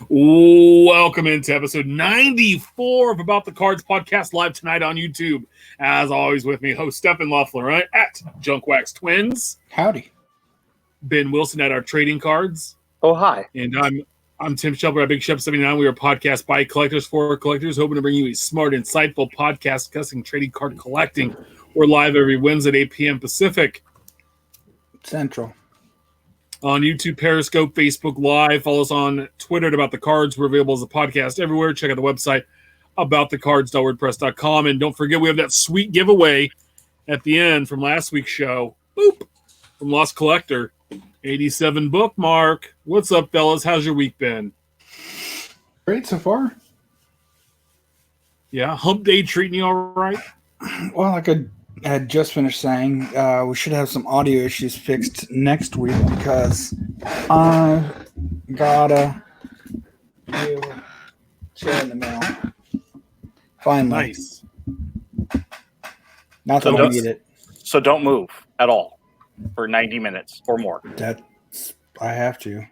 Welcome into episode 94 of About the Cards podcast, live tonight on YouTube. As always, with me, host Stephen Loeffler, right? At Junkwax Twins. Howdy. Ben Wilson at our trading cards. Oh, hi. And I'm Tim Shelby at Big Shep 79. We are a podcast by collectors for collectors, hoping to bring you a smart, insightful podcast discussing trading card collecting. We're live every Wednesday at 8 p.m. Pacific. Central. On YouTube, Periscope, Facebook Live. Follow us on Twitter at About the Cards. We're available as a podcast everywhere. Check out the website, aboutthecards.wordpress.com. And don't forget, we have that sweet giveaway at the end from last week's show. Boop! From Lost Collector. 87 bookmark. What's up, fellas? How's your week been? Great so far. Yeah, hump day treating you all right? Well, like I had just finished saying, we should have some audio issues fixed next week because I got a new chair in the mail. Finally. Nice. Not that I need it. So don't move at all for 90 minutes or more. I have to.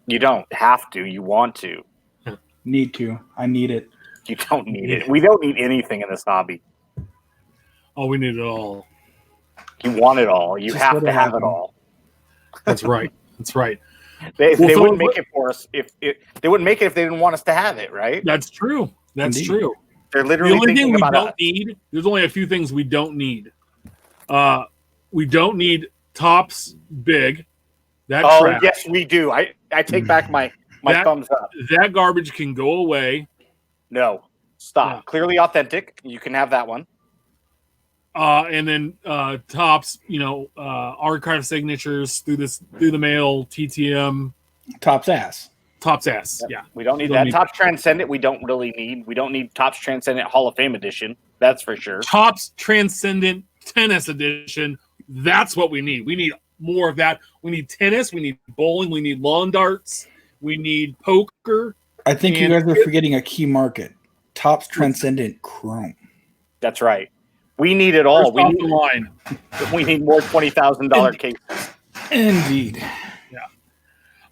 You don't have to. You want to. Need to. I need it. You don't need it. We don't need anything in this hobby. Oh, we need it all. You want it all. You Just have let to it have happen. it all. That's right. That's right. They Well, wouldn't make it for us if they wouldn't make it if they didn't want us to have it, right? That's true. That's Indeed. true. They're The literally only thing thinking we about don't us. need, there's only a few things we don't need. We don't need Topps Big. That Oh, trash. yes, we do. I take back my thumbs up. That garbage can go away. No, stop. Yeah. Clearly authentic. You can have that one. And then Topps, archive signatures through the mail, TTM, Top's ass. Topps ass. Yeah. We don't need Don't that. need Topps Transcendent, we don't really need. We don't need Topps Transcendent Hall of Fame edition. That's for sure. Topps Transcendent Tennis Edition. That's what we need. We need more of that. We need tennis. We need bowling. We need lawn darts. We need poker. I think you And- guys are forgetting a key market. Top's Transcendent Chrome. That's right. We need it all. First off the line. We need more $20,000 cases. Indeed.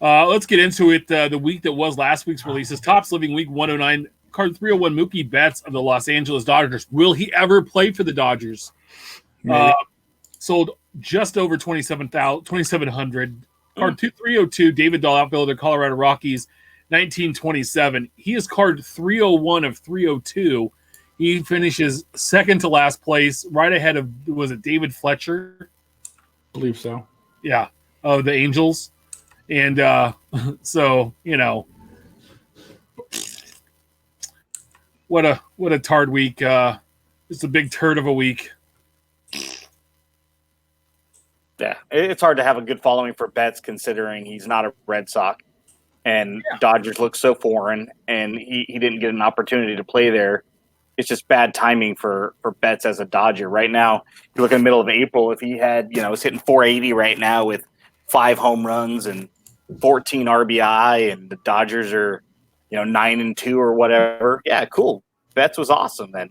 Let's get into it. The week that was last week's releases. Topps Living Week 109. Card 301, Mookie Betts of the Los Angeles Dodgers. Will he ever play for the Dodgers? Maybe. Sold just over 2,700. Card 302, David Dahl, outfielder, Colorado Rockies, 1927. He is card 301 of 302. He finishes second to last place, right ahead of, was it David Fletcher? I believe so. Yeah, of the Angels. And so, what a tard week. It's a big turd of a week. Yeah, it's hard to have a good following for Betts considering he's not a Red Sox and Dodgers look so foreign and he didn't get an opportunity to play there. It's just bad timing for Betts as a Dodger. Right now, you look in the middle of April, if he had, is hitting 480 right now with 5 home runs and 14 RBI and the Dodgers are, 9-2 or whatever. Yeah, cool. Betts was awesome then.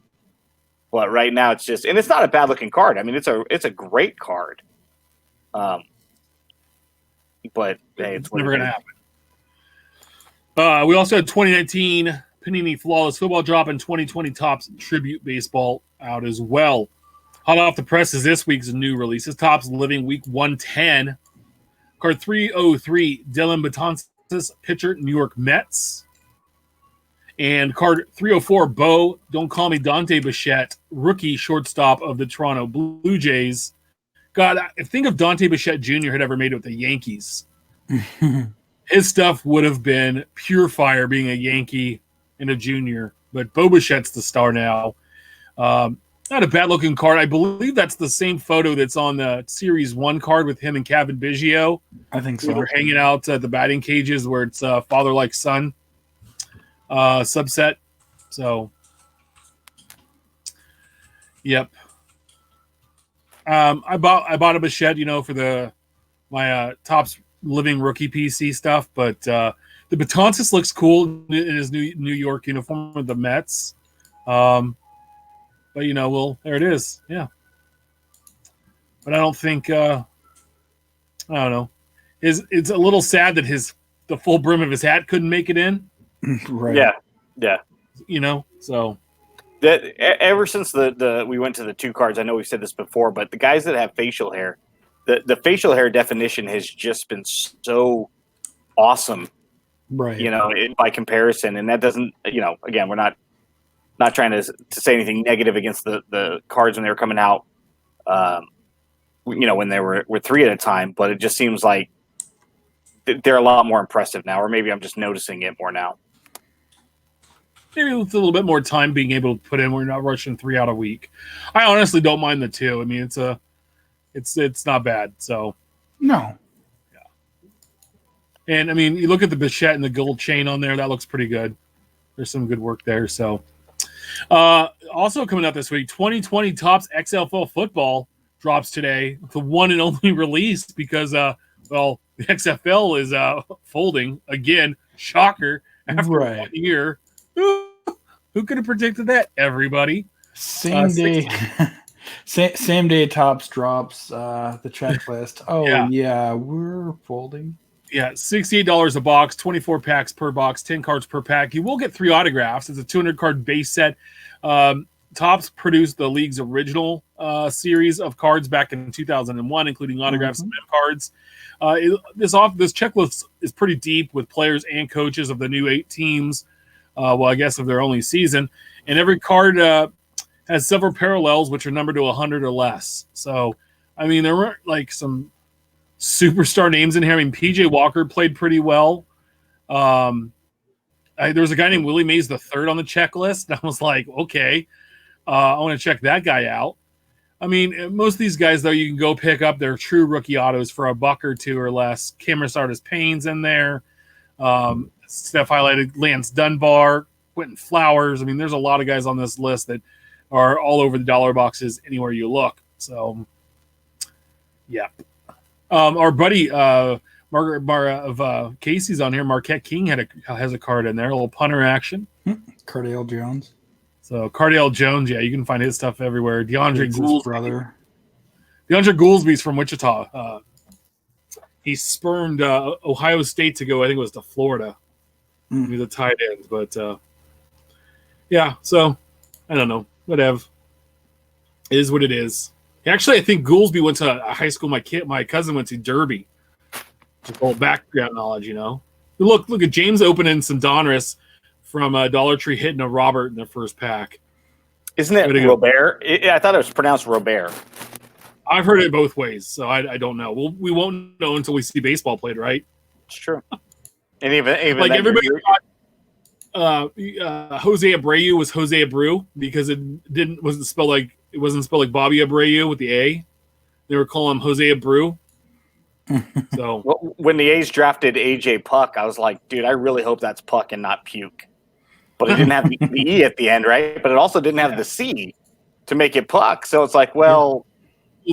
But right now it's just, and it's not a bad looking card. I mean, it's a great card. But hey, It's never going to happen. We also had 2019 Panini Flawless Football Drop and 2020 Topps Tribute Baseball out as well. Hot off the press is this week's new releases. Topps Living Week 110. Card 303, Dylan Betances, pitcher, New York Mets. And card 304, Bo, Don't Call Me Dante Bichette, rookie shortstop of the Toronto Blue Jays. God, I think if Dante Bichette Jr. had ever made it with the Yankees, his stuff would have been pure fire being a Yankee and a junior. But Bo Bichette's the star now. Not a bad-looking card. I believe that's the same photo that's on the Series 1 card with him and Kevin Biggio. I think So so. we're hanging out at the batting cages where it's father like son subset. So, yep. I bought a Bichette, for my Topps Living rookie PC stuff, but the Betances looks cool in his New York uniform with the Mets. But there it is. Yeah. But I don't think I don't know. It's a little sad that the full brim of his hat couldn't make it in. Right. Yeah. So That ever since the we went to the 2 cards, I know we've said this before, but the guys that have facial hair, the facial hair definition has just been so awesome, Right. by comparison. And that doesn't, again, we're not trying to say anything negative against the cards when they were coming out, when they were 3 at a time, but it just seems like they're a lot more impressive now, or maybe I'm just noticing it more now. maybe with a little bit more time being able to put in, we're not rushing 3 out a week. I honestly don't mind the 2. I mean, it's not bad. So No. and I mean, you look at the Bichette and the gold chain on there, that looks pretty good. There's some good work there. So also coming out this week, 2020 Topps XFL Football drops today, the one and only release because the XFL is folding again. Shocker after 1 year. Who could have predicted that? Everybody. Same day. Same day Topps drops the checklist. Oh yeah, we're folding. Yeah, $68 a box, 24 packs per box, 10 cards per pack. You will get 3 autographs. It's a 200-card base set. Topps produced the league's original series of cards back in 2001, including autographs and mem cards. This checklist is pretty deep with players and coaches of the new 8 teams. I guess of their only season. And every card has several parallels, which are numbered to 100 or less. So, I mean, there weren't like some superstar names in here. I mean, PJ Walker played pretty well. There was a guy named Willie Mays III on the checklist. And I was like, okay, I want to check that guy out. I mean, most of these guys, though, you can go pick up their true rookie autos for $1 or $2 or less. Cameron Sardis-Payne's in there. Steph highlighted Lance Dunbar, Quentin Flowers. I mean, there's a lot of guys on this list that are all over the dollar boxes anywhere you look. So, yeah. Our buddy of Casey's on here, Marquette King has a card in there, a little punter action. Cardale Jones. So Cardale Jones, yeah, you can find his stuff everywhere. DeAndre Gouldsby, brother. DeAndre Gouldsby's from Wichita. He spurned Ohio State to go, I think it was to Florida. He's a tight end, but yeah. So I don't know. Whatever. It is what it is. Actually, I think Gouldsby went to a high school. My cousin went to Derby. Just all background knowledge, Look at James opening some Donruss from Dollar Tree hitting a Robert in their first pack. Isn't it Robert? I thought it was pronounced Robert. I've heard it both ways, so I don't know. We won't know until we see baseball played, right? It's true. And even like everybody thought Jose Abreu was Jose Abreu because it wasn't spelled like Bobby Abreu with the A. They were calling him Jose Abreu. So when the A's drafted AJ Puck, I was like, dude, I really hope that's Puck and not Puke. But it didn't have the E at the end, right? But it also didn't have the C to make it Puck. So it's like, well,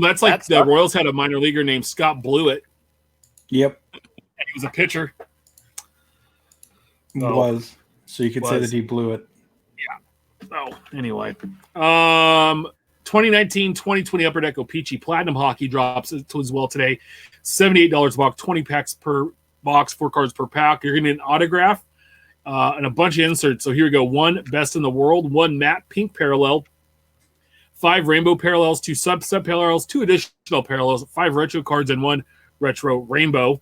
that's like the Royals had a minor leaguer named Scott Blewett. Yep. And he was a pitcher. So you could say that he blew it. Yeah. So anyway, 2019-2020 Upper Deck O-Pee-Chee Platinum Hockey drops as well today. $78 a box, 20 packs per box, 4 cards per pack. You're going to get an autograph and a bunch of inserts. So here we go. 1 Best in the World, 1 Matte Pink Parallel, 5 Rainbow Parallels, 2 Sub Parallels, 2 additional parallels, 5 Retro cards, and 1 Retro Rainbow.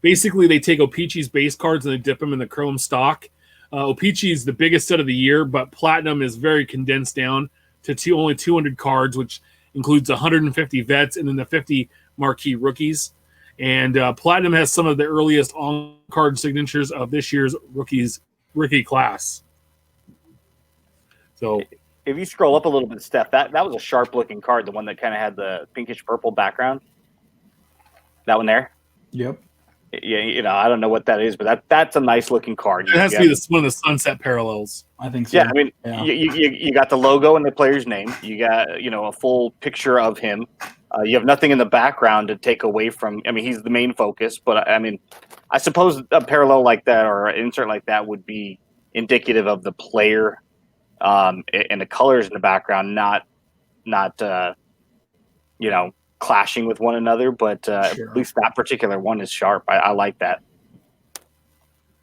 Basically, they take O-Pee-Chee's base cards and they dip them in the chrome stock. O-Pee-Chee is the biggest set of the year, but Platinum is very condensed down to only 200 cards, which includes 150 vets and then the 50 marquee rookies. And Platinum has some of the earliest on-card signatures of this year's rookie class. So, if you scroll up a little bit, Steph, that was a sharp-looking card, the one that kind of had the pinkish-purple background. That one there? Yep. Yeah, I don't know what that is, but that's a nice-looking card. It has to be one of the Sunset Parallels. I think so. Yeah, I mean, you got the logo and the player's name. You got, a full picture of him. You have nothing in the background to take away from. I mean, he's the main focus, but I mean, I suppose a parallel like that or an insert like that would be indicative of the player and the colors in the background, not clashing with one another. But Sure. at least that particular one is sharp. I like that.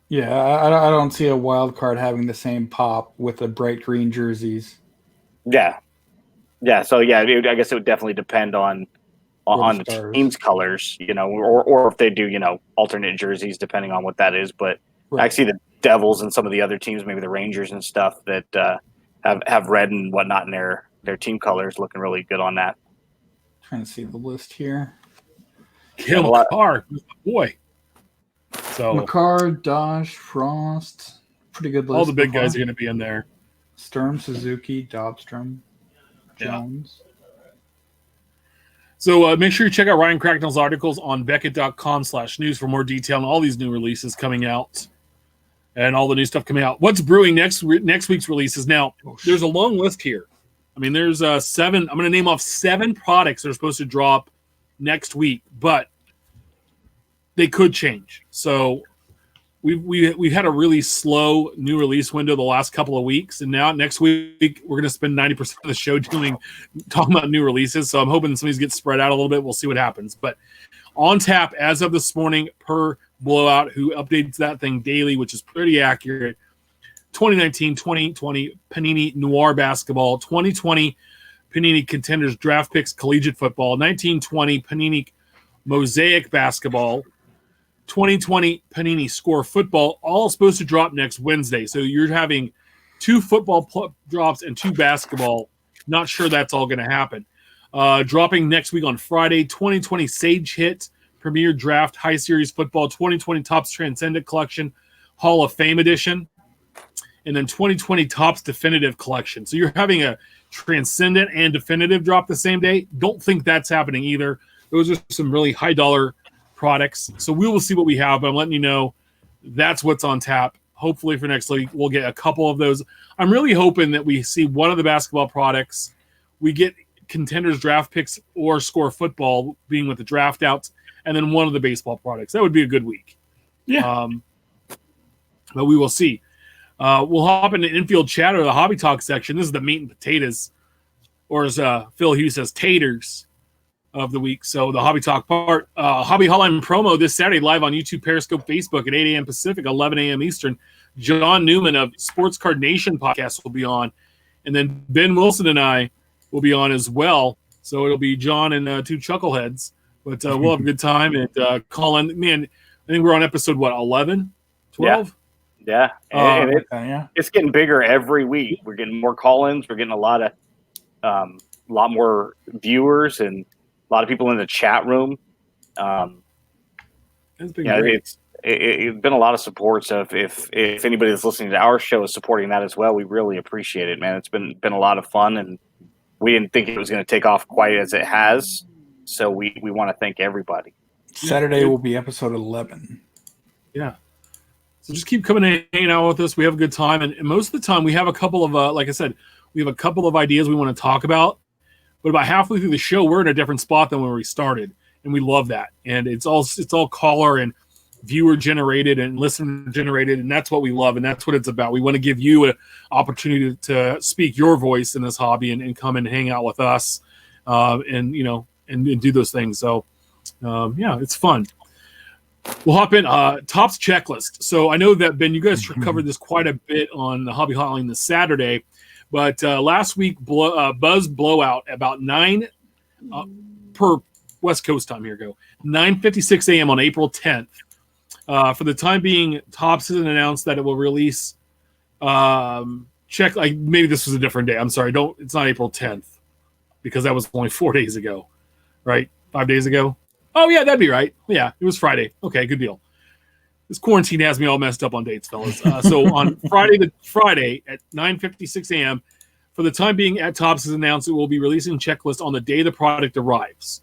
Yeah, I don't see a wild card having the same pop with the bright green jerseys. Yeah, yeah. So yeah, I guess it would definitely depend on Or the the stars. team's colors, or if they do, alternate jerseys depending on what that is. But I Right. see the Devils and some of the other teams, maybe the Rangers and stuff that have red and whatnot in their team colors, looking really good on that. Trying to see the list here. Kale A lot. McCarr, boy. So McCarr, Dosh, Frost. Pretty good list. all the big so far. guys are going to be in there. Sturm, Suzuki, Dobstrom, Jones. So make sure you check out Ryan Cracknell's articles on Beckett.com/news for more detail on all these new releases coming out and all the new stuff coming out. What's brewing next week's releases? Now, there's a long list here. I mean, there's 7. I'm going to name off 7 products that are supposed to drop next week, but they could change. So we've had a really slow new release window the last couple of weeks, and now next week we're going to spend 90% of the show talking about new releases. So I'm hoping some of these get spread out a little bit. We'll see what happens. But on tap as of this morning, per Blowout, who updates that thing daily, which is pretty accurate. 2019-2020 Panini Noir basketball, 2020 Panini Contenders draft picks collegiate football, 1920 Panini Mosaic basketball, 2020 Panini Score Football, all supposed to drop next Wednesday. So you're having 2 football drops and 2 basketball. Not sure that's all going to happen. Dropping next week on Friday, 2020 Sage Hit Premier Draft High Series Football, 2020 Topps Transcendent Collection Hall of Fame Edition, and then 2020 Topps Definitive Collection. So you're having a Transcendent and Definitive drop the same day. Don't think that's happening either. Those are some really high dollar products. So we will see what we have, but I'm letting you know that's what's on tap. Hopefully for next week, we'll get a couple of those. I'm really hoping that we see one of the basketball products. We get Contenders draft picks or Score Football being with the draft outs, and then one of the baseball products. That would be a good week. Yeah. But we will see. We'll hop into Infield chat or the Hobby Talk section. This is the meat and potatoes, or as Phil Hughes says, taters of the week. So the Hobby Talk part. Hobby Hotline promo this Saturday live on YouTube, Periscope, Facebook at 8 a.m. Pacific, 11 a.m. Eastern. John Newman of Sports Card Nation podcast will be on. And then Ben Wilson and I will be on as well. So it'll be John and 2 chuckleheads. But we'll have a good time. And Colin, man, I think we're on episode, 11? 12? Yeah. Yeah. It's getting bigger every week. We're getting more call-ins. We're getting a lot more viewers and a lot of people in the chat room. It's been great. It's been a lot of support. So if anybody that's listening to our show is supporting that as well, we really appreciate it, man. It's been a lot of fun, and we didn't think it was going to take off quite as it has. So we want to thank everybody. Saturday will be episode 11. Yeah. So just keep coming and hanging out with us. We have a good time. And most of the time we have a couple of, like I said, we have a couple of ideas we want to talk about. But about halfway through the show, we're in a different spot than when we started. And we love that. And it's all caller and viewer generated and listener generated. And that's what we love. And that's what it's about. We want to give you an opportunity to speak your voice in this hobby and come and hang out with us and do those things. So, it's fun. We'll hop in. Topps checklist. So I know that, Ben, you guys covered this quite a bit on the Hobby Hotline this Saturday. But last week, Buzz Blowout, about 9 per West Coast time, 9:56 a.m. on April 10th. For the time being, Topps has announced that it will release maybe this was a different day. I'm sorry. It's not April 10th because that was only 4 days ago, right? 5 days ago. Oh, yeah, that'd be right. Yeah, it was Friday. Okay, good deal. This quarantine has me all messed up on dates, fellas. So on Friday at 9:56 a.m., for the time being, at Topps has announced it will be releasing a checklist on the day the product arrives.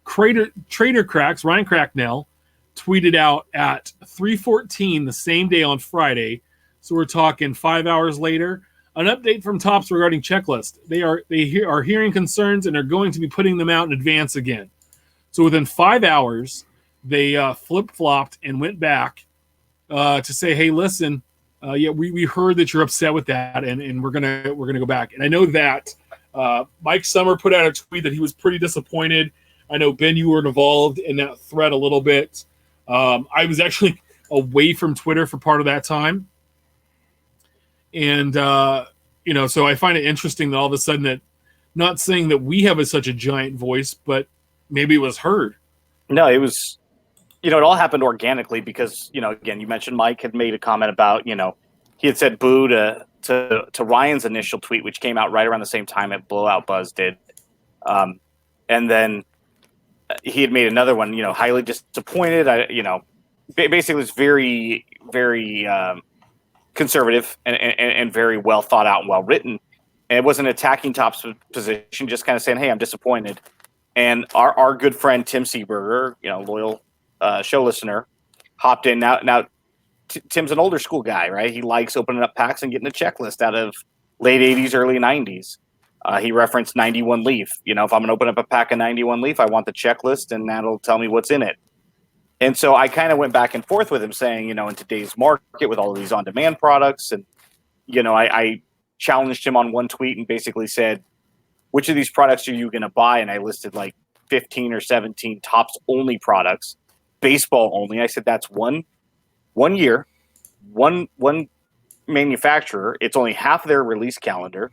Trader Cracks, Ryan Cracknell, tweeted out at 3:14 the same day on Friday. So we're talking 5 hours later. An update from Topps regarding checklist. They are hearing concerns and are going to be putting them out in advance again. So within 5 hours, they flip-flopped and went back to say, hey, listen, we heard that you're upset with that, and we're gonna go back. And I know that Mike Summer put out a tweet that he was pretty disappointed. I know, Ben, you were involved in that thread a little bit. I was actually away from Twitter for part of that time. And, so I find it interesting that all of a sudden that, not saying that we have such a giant voice, but maybe it was heard. No, it was, it all happened organically because, again, you mentioned Mike had made a comment about, he had said boo to Ryan's initial tweet, which came out right around the same time that Blowout Buzz did. And then he had made another one, highly disappointed. Basically it was very, very conservative and very well thought out and well written. And it wasn't attacking Topps position, just kind of saying, hey, I'm disappointed. And our good friend Tim Seberger, loyal show listener, hopped in. Now Tim's an older school guy, right? He likes opening up packs and getting a checklist out of late 80s, early 90s. He referenced 91 Leaf. If I'm going to open up a pack of 91 Leaf, I want the checklist, and that'll tell me what's in it. And so I kind of went back and forth with him saying, in today's market with all of these on-demand products, and, I challenged him on one tweet and basically said, which of these products are you going to buy? And I listed like 15 or 17 Topps only products, baseball only. I said, that's one year, one manufacturer. It's only half their release calendar.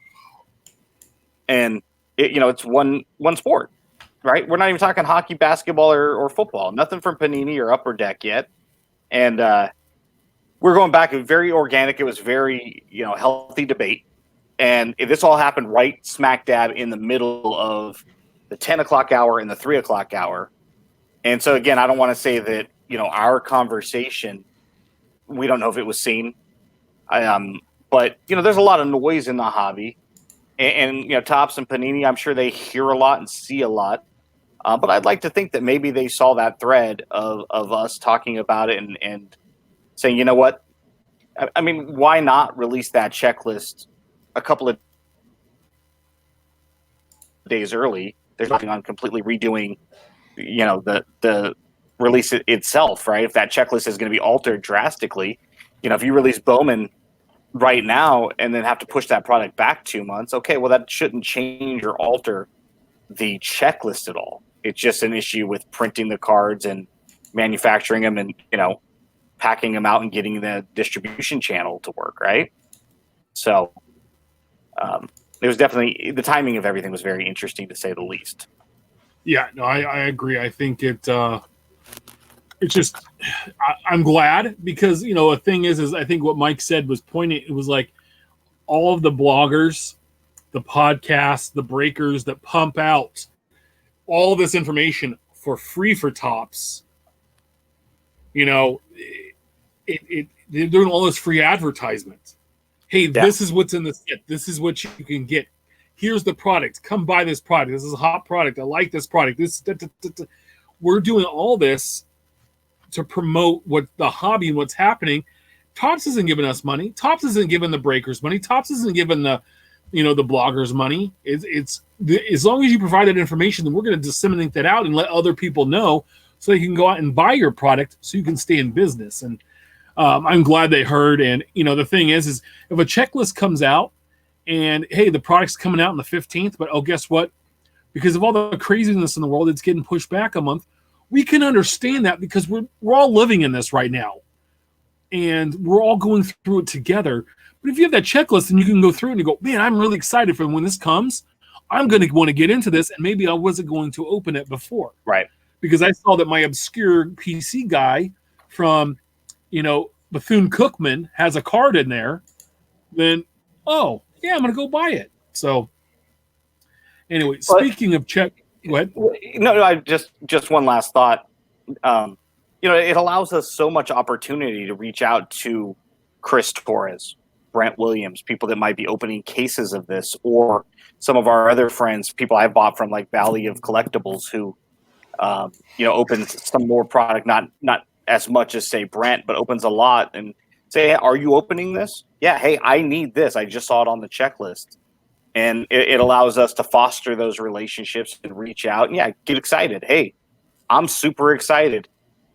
And it's one sport, right? We're not even talking hockey, basketball, or football. Nothing from Panini or Upper Deck yet. And we're going back. It was very organic. It was very healthy debate. And this all happened right smack dab in the middle of the 10 o'clock hour and the 3 o'clock hour. And so again, I don't want to say that our conversation, we don't know if it was seen, but there's a lot of noise in the hobby. And Topps and Panini, I'm sure they hear a lot and see a lot. But I'd like to think that maybe they saw that thread of us talking about it and saying, you know what? I mean, why not release that checklist a couple of days early? There's nothing on completely redoing, the release itself, right? If that checklist is going to be altered drastically, if you release Bowman right now and then have to push that product back 2 months, okay, well, that shouldn't change or alter the checklist at all. It's just an issue with printing the cards and manufacturing them and, packing them out and getting the distribution channel to work, right? So it was definitely, the timing of everything was very interesting, to say the least. Yeah, no, I agree. I think it's just, I'm glad because, the thing is I think what Mike said was pointing, it was like all of the bloggers, the podcasts, the breakers that pump out all this information for free for Topps, they're doing all this free advertisement. Hey, This is what's in the set. This is what you can get. Here's the product. Come buy this product. This is a hot product. I like this product. We're doing all this to promote what the hobby and what's happening. Topps isn't giving us money. Topps isn't giving the breakers money. Topps isn't giving the bloggers money. It's as long as you provide that information, then we're going to disseminate that out and let other people know so they can go out and buy your product so you can stay in business. And I'm glad they heard. And, the thing is if a checklist comes out and, hey, the product's coming out on the 15th, but, guess what? Because of all the craziness in the world, it's getting pushed back a month. We can understand that because we're all living in this right now. And we're all going through it together. But if you have that checklist and you can go through it and you go, man, I'm really excited for when this comes. I'm going to want to get into this. And maybe I wasn't going to open it before. Right. Because I saw that my obscure PC guy from, Bethune-Cookman has a card in there. Then, I'm going to go buy it. So, anyway, speaking of check, go ahead. No, I just one last thought. It allows us so much opportunity to reach out to Chris Torres, Brent Williams, people that might be opening cases of this, or some of our other friends, people I've bought from like Valley of Collectibles, who opens some more product, not as much as say Brent, but opens a lot, and say, hey, are you opening this? Yeah. Hey, I need this. I just saw it on the checklist. And it allows us to foster those relationships and reach out and get excited. Hey, I'm super excited.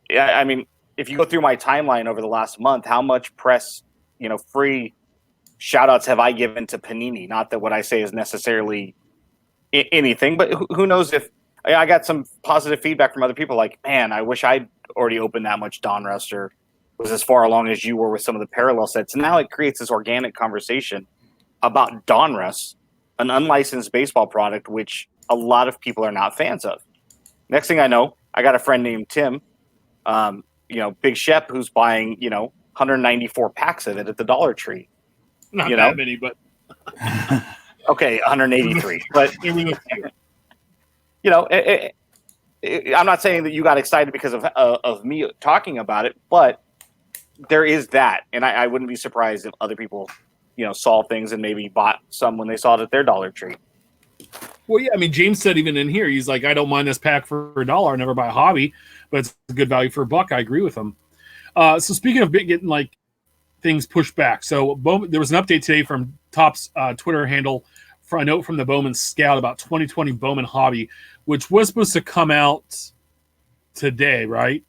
Yeah. I mean, if you go through my timeline over the last month, how much press, free shout outs have I given to Panini? Not that what I say is necessarily anything, but who knows if I got some positive feedback from other people like, man, I wish I'd already opened that much Donruss or was as far along as you were with some of the parallel sets. And now it creates this organic conversation about Donruss, an unlicensed baseball product, which a lot of people are not fans of. Next thing I know, I got a friend named Tim, Big Shep, who's buying, 194 packs of it at the Dollar Tree. Not that many, but okay, 183. But it was a few. I'm not saying that you got excited because of me talking about it, but there is that, and I wouldn't be surprised if other people, saw things and maybe bought some when they saw it at their Dollar Tree. Well, yeah, I mean, James said even in here, he's like, I don't mind this pack for $1. I never buy a hobby, but it's a good value for $1. I agree with him. So speaking of getting like things pushed back, so there was an update today from Topps Twitter handle for a note from the Bowman Scout about 2020 Bowman Hobby, which was supposed to come out today, right?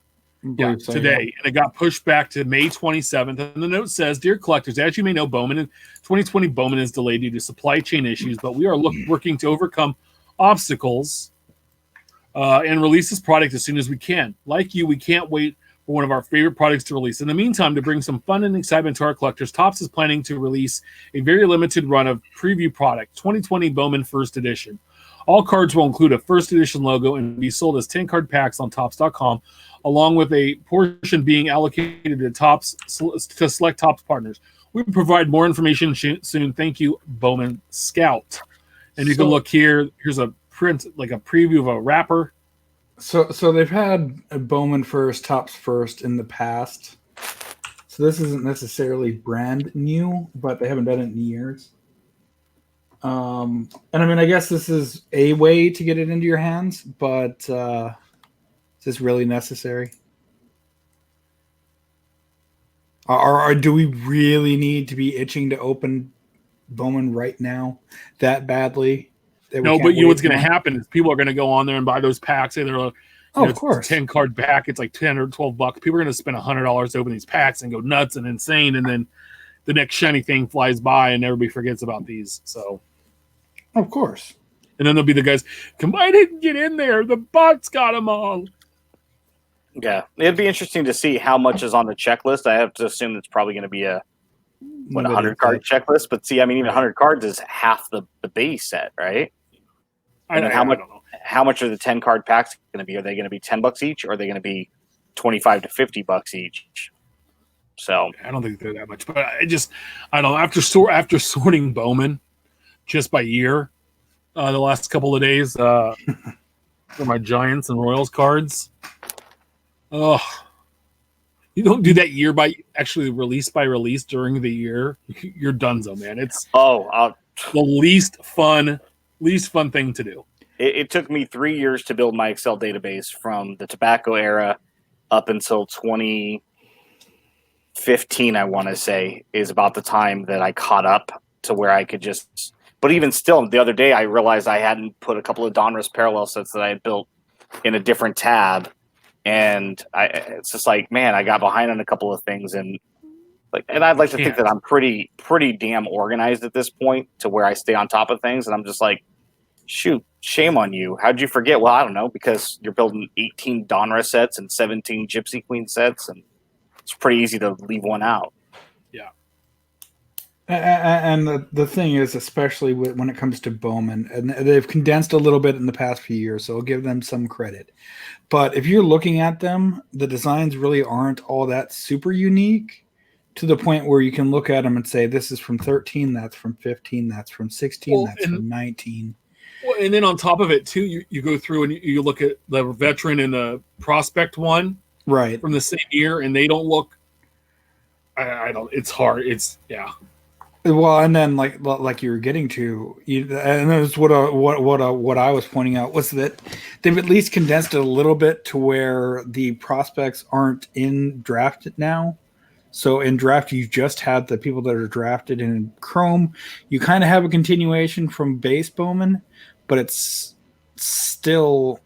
Yeah, So, today. And it got pushed back to May 27th. And the note says, Dear collectors, as you may know, 2020 Bowman is delayed due to supply chain issues, but we are working to overcome obstacles and release this product as soon as we can. Like you, we can't wait for one of our favorite products to release. In the meantime, to bring some fun and excitement to our collectors, Topps is planning to release a very limited run of preview product, 2020 Bowman First Edition. All cards will include a first edition logo and be sold as 10-card packs on Topps.com, along with a portion being allocated to select Topps partners. We will provide more information soon. Thank you, Bowman Scout. And you can look here. Here's a print, like a preview of a wrapper. So they've had a Bowman First, Topps First in the past. So this isn't necessarily brand new, but they haven't done it in years. And I mean, I guess this is a way to get it into your hands, but is this really necessary? Or do we really need to be itching to open Bowman right now that badly? No, but you know what's going to happen is people are going to go on there and buy those packs. And they're of course, 10-card pack. It's like $10 or $12. People are going to spend $100 to open these packs and go nuts and insane. And then the next shiny thing flies by and everybody forgets about these. So, of course. And then there'll be the guys, I didn't get in there. The bots got them all. Yeah, it'd be interesting to see how much is on the checklist. I have to assume it's probably going to be a 100-card checklist. But see, I mean, even 100 cards is half the base set, right? I don't know. How much are the 10-card packs going to be? Are they going to be $10 each, or are they going to be $25 to $50 each? So I don't think they're that much, but I don't know. After sorting Bowman just by year, the last couple of days for my Giants and Royals cards. Oh, you don't do that year by actually release by release during the year. You're donezo, man. It's the least fun thing to do. It took me 3 years to build my Excel database from the tobacco era up until 2015, I want to say, is about the time that I caught up to where I could just. But even still, the other day I realized I hadn't put a couple of Donruss parallel sets that I had built in a different tab, and it's just like, man, I got behind on a couple of things, and I'd like to think that I'm pretty damn organized at this point to where I stay on top of things, and I'm just like, shoot, shame on you. How'd you forget? Well, I don't know, because you're building 18 Donruss sets and 17 Gypsy Queen sets, and it's pretty easy to leave one out. Yeah. And the thing is, especially when it comes to Bowman, and they've condensed a little bit in the past few years, so I'll give them some credit. But if you're looking at them, the designs really aren't all that super unique to the point where you can look at them and say, this is from 13, that's from 15, that's from 16, that's from 19. Well, and then on top of it, too, you go through and you look at the veteran and the prospect one from the same year, and they don't look – I don't – it's hard. It's – yeah. Well, and then like you were getting to, and that's what I was pointing out was that they've at least condensed it a little bit to where the prospects aren't in draft now. So in draft, you just had the people that are drafted in Chrome. You kind of have a continuation from base Bowman, but it's still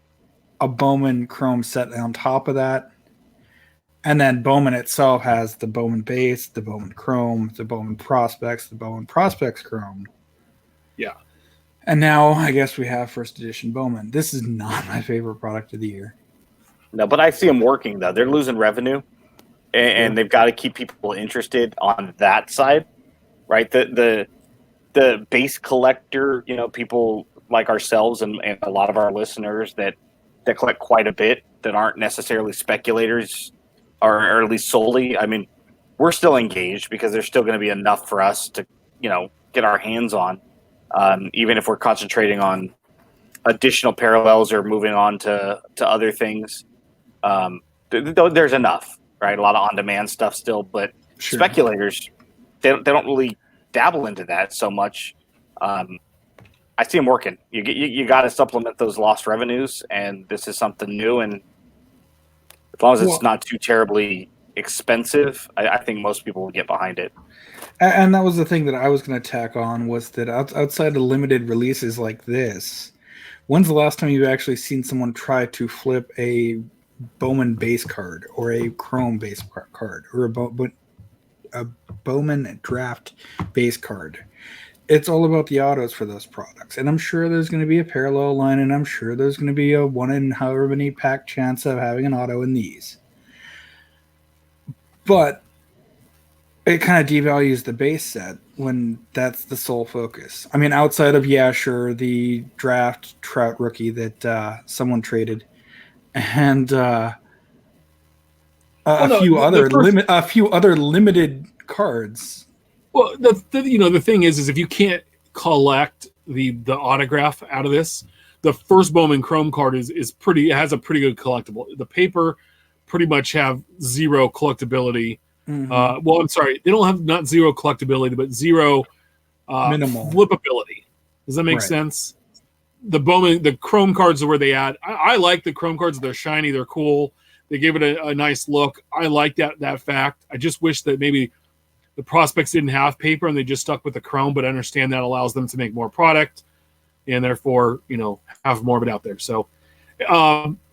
a Bowman Chrome set on top of that. And then Bowman itself has the Bowman base, the Bowman Chrome, the Bowman Prospects, the Bowman Prospects Chrome. Yeah. And now I guess we have first edition Bowman. This is not my favorite product of the year. No, but I see them working, though. They're losing revenue. and they've got to keep people interested on that side, right? The base collector, people like ourselves and a lot of our listeners that collect quite a bit that aren't necessarily speculators, or at least solely. I mean, we're still engaged because there's still going to be enough for us to, get our hands on, even if we're concentrating on additional parallels or moving on to other things. There's enough, right? A lot of on-demand stuff still, but speculators, they don't really dabble into that so much. I see them working. You got to supplement those lost revenues, and this is something new. And as long as it's not too terribly expensive, I think most people will get behind it. And that was the thing that I was going to tack on, was that outside of limited releases like this, when's the last time you've actually seen someone try to flip a Bowman base card or a Chrome base card or a Bowman draft base card? It's all about the autos for those products. And I'm sure there's going to be a parallel line, and I'm sure there's going to be a 1 in however many pack chance of having an auto in these. But it kind of devalues the base set when that's the sole focus. I mean, outside of, the draft Trout rookie that someone traded, and a few other limited cards. Well, the thing is if you can't collect the autograph out of this, the first Bowman Chrome card has a pretty good collectible. The paper pretty much have zero collectability. Mm-hmm. Well, I'm sorry, they don't have not zero collectability, but zero minimal flippability. Does that make sense? The Chrome cards are where they add. I like the Chrome cards. They're shiny. They're cool. They give it a nice look. I like that fact. I just wish that maybe the prospects didn't have paper and they just stuck with the Chrome, but I understand that allows them to make more product and therefore, have more of it out there. So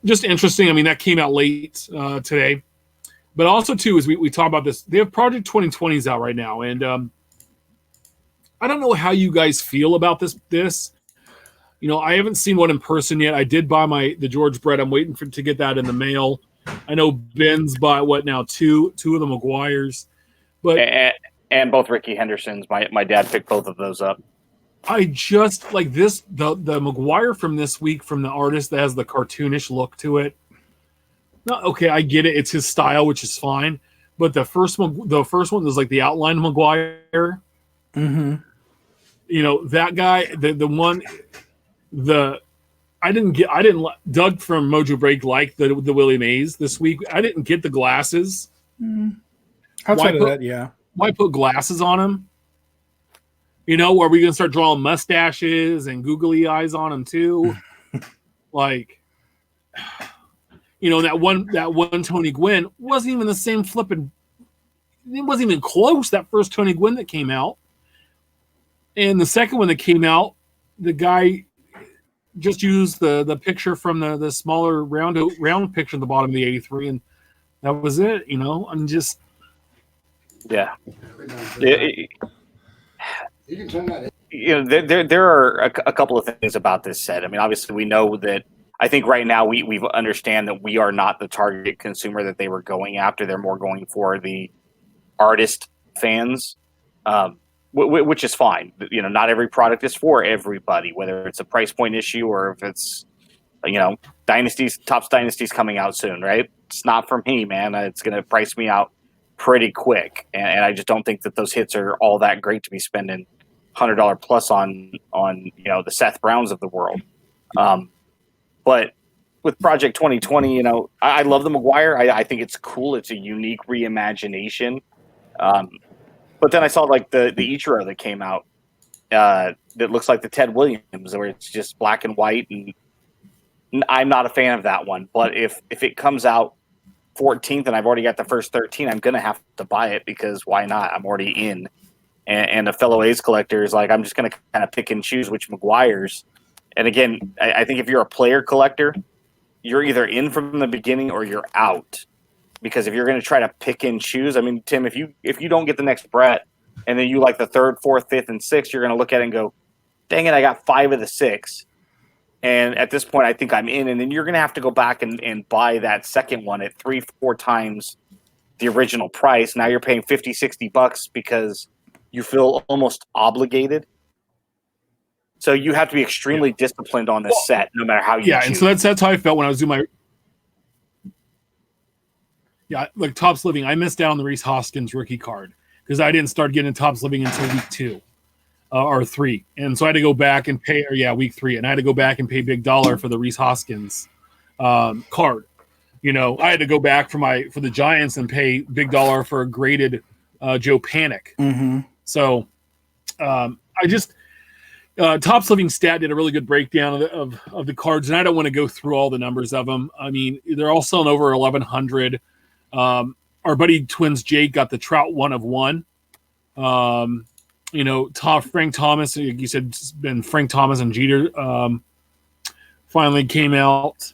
just interesting. I mean, that came out late today. But also, too, as we talk about this, they have Project 2020s out right now. And I don't know how you guys feel about this. I haven't seen one in person yet. I did buy the George Brett. I'm waiting to get that in the mail. I know Ben's bought two of the Maguires. But and both Ricky Hendersons. My dad picked both of those up. I just like this, the Maguire from this week from the artist that has the cartoonish look to it. No, okay, I get it. It's his style, which is fine. But the first one was like the outline Maguire. Mm-hmm. That guy, I didn't Doug from Mojo Break liked the Willie Mays this week. I didn't get the glasses. Outside of that, yeah. Why put glasses on him? Are we gonna start drawing mustaches and googly eyes on him too? Like, that one Tony Gwynn wasn't even the same flipping. It wasn't even close. That first Tony Gwynn that came out, and the second one that came out, the guy just used the picture from the smaller round picture at the bottom of the 83, and that was it. I'm just. Yeah. You can turn that in. There are a couple of things about this set. I mean, obviously, we know that. I think right now we understand that we are not the target consumer that they were going after. They're more going for the artist fans, which is fine. Not every product is for everybody, whether it's a price point issue or if it's, Topps Dynasties coming out soon, right? It's not for me, man. It's going to price me out pretty quick, and I just don't think that those hits are all that great to be spending $100 plus on the Seth Browns of the world. But with Project 2020, I love the Maguire. I think it's cool. It's a unique reimagination. But then I saw like the Ichiro that came out that looks like the Ted Williams, where it's just black and white, and I'm not a fan of that one. But if it comes out 14th and I've already got the first 13, I'm gonna have to buy it because why not? I'm already in. And a fellow A's collector is like, I'm just gonna kind of pick and choose which Maguires. And again, I think if you're a player collector, you're either in from the beginning or you're out. Because if you're going to try to pick and choose, I mean, Tim, if you don't get the next Brett and then you like the 3rd, 4th, 5th, and 6th, you're going to look at it and go, dang it, I got 5 of the 6. And at this point, I think I'm in. And then you're going to have to go back and buy that second one at 3-4 times the original price. Now you're paying $50-$60 because you feel almost obligated. So you have to be extremely disciplined on this set, no matter how you choose. And so that's how I felt when I was doing my like Topps Living. I missed out on the Reese Hoskins rookie card because I didn't start getting Topps Living until week 2 or 3, and so I had to go back and pay. Week 3, and I had to go back and pay big dollar for the Reese Hoskins card. I had to go back for the Giants and pay big dollar for a graded Joe Panic. Mm-hmm. So I just Topps Living Stat did a really good breakdown of the cards, and I don't want to go through all the numbers of them. I mean, they're all selling over 1,100. Our buddy Twins Jake got the Trout 1 of 1. Frank Thomas, like you said, it's been Frank Thomas and Jeter finally came out.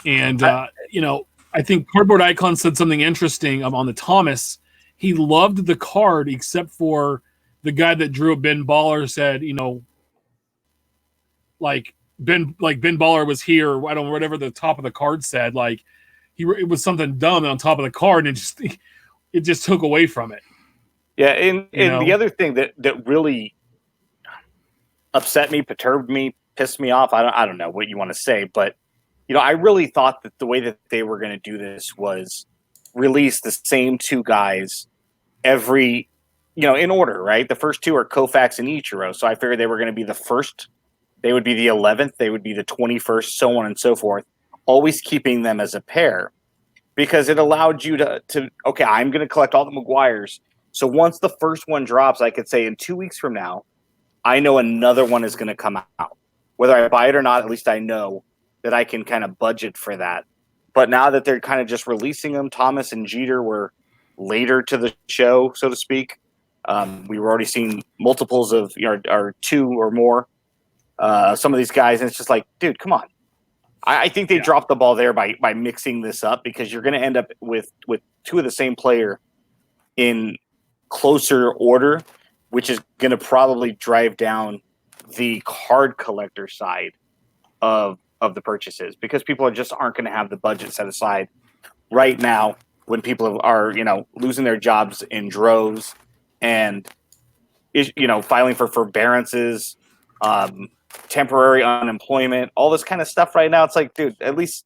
And, I think Cardboard Icon said something interesting on the Thomas. He loved the card except for the guy that drew it, Ben Baller, said, Ben Baller was here, or I don't know, whatever the top of the card said, it was something dumb on top of the card, and it just took away from it. Yeah, and the other thing that really upset me, perturbed me, pissed me off, I don't know what you want to say, but I really thought that the way that they were going to do this was release the same 2 guys every, in order, right? The first 2 are Koufax and Ichiro, so I figured they were going to be the first, they would be the 11th, they would be the 21st, so on and so forth, always keeping them as a pair, because it allowed you to okay, I'm going to collect all the Maguires. So once the first one drops, I could say in 2 weeks from now, I know another one is going to come out. Whether I buy it or not, at least I know that I can kind of budget for that. But now that they're kind of just releasing them, Thomas and Jeter were later to the show, so to speak. We were already seeing multiples of or 2 or more. Some of these guys, and it's just like, dude, come on. I think they dropped the ball there by mixing this up, because you're going to end up with 2 of the same player in closer order, which is going to probably drive down the card collector side of the purchases, because people aren't going to have the budget set aside right now when people are losing their jobs in droves and filing for forbearances, temporary unemployment, all this kind of stuff right now. It's like, dude, at least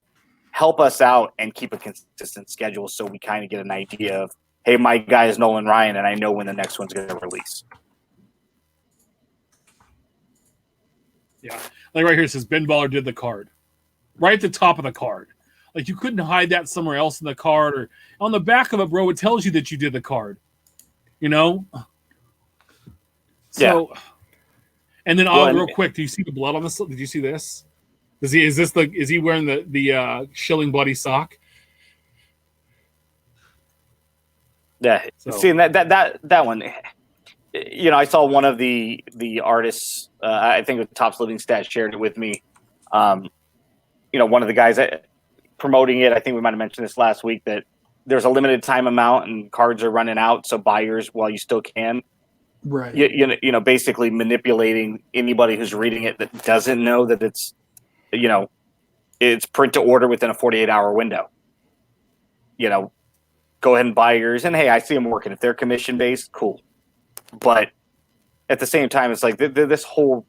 help us out and keep a consistent schedule so we kind of get an idea of, hey, my guy is Nolan Ryan, and I know when the next one's going to release. Yeah. Like right here, it says Ben Baller did the card. Right at the top of the card. Like, you couldn't hide that somewhere else in the card, or on the back of it, bro, it tells you that you did the card. So, and then real quick, do you see the blood on this? Did you see this? Is he wearing the shilling bloody sock? Yeah. So. Seeing that one, I saw one of the artists, I think with Topps Living Stats, shared it with me. One of the guys promoting it, I think we might have mentioned this last week, that there's a limited time amount and cards are running out, so buyers, while you still can, right? Basically manipulating anybody who's reading it that doesn't know that it's, it's print to order within a 48-hour window. Go ahead and buy yours, and hey, I see them working. If they're commission based, cool. But at the same time, it's like this whole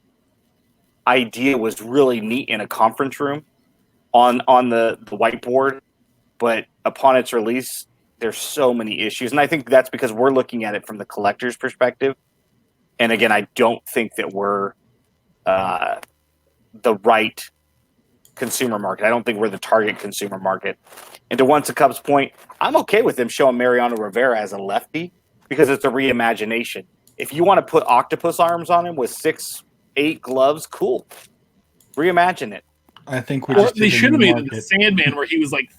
idea was really neat in a conference room on the whiteboard, but upon its release, there's so many issues. And I think that's because we're looking at it from the collector's perspective. And again, I don't think that we're the right consumer market. I don't think we're the target consumer market. And to Once a Cub's point, I'm okay with them showing Mariano Rivera as a lefty, because it's a reimagination. If you want to put octopus arms on him with 6'8" gloves, cool. Reimagine it. I think they should have made it the Sandman, where he was like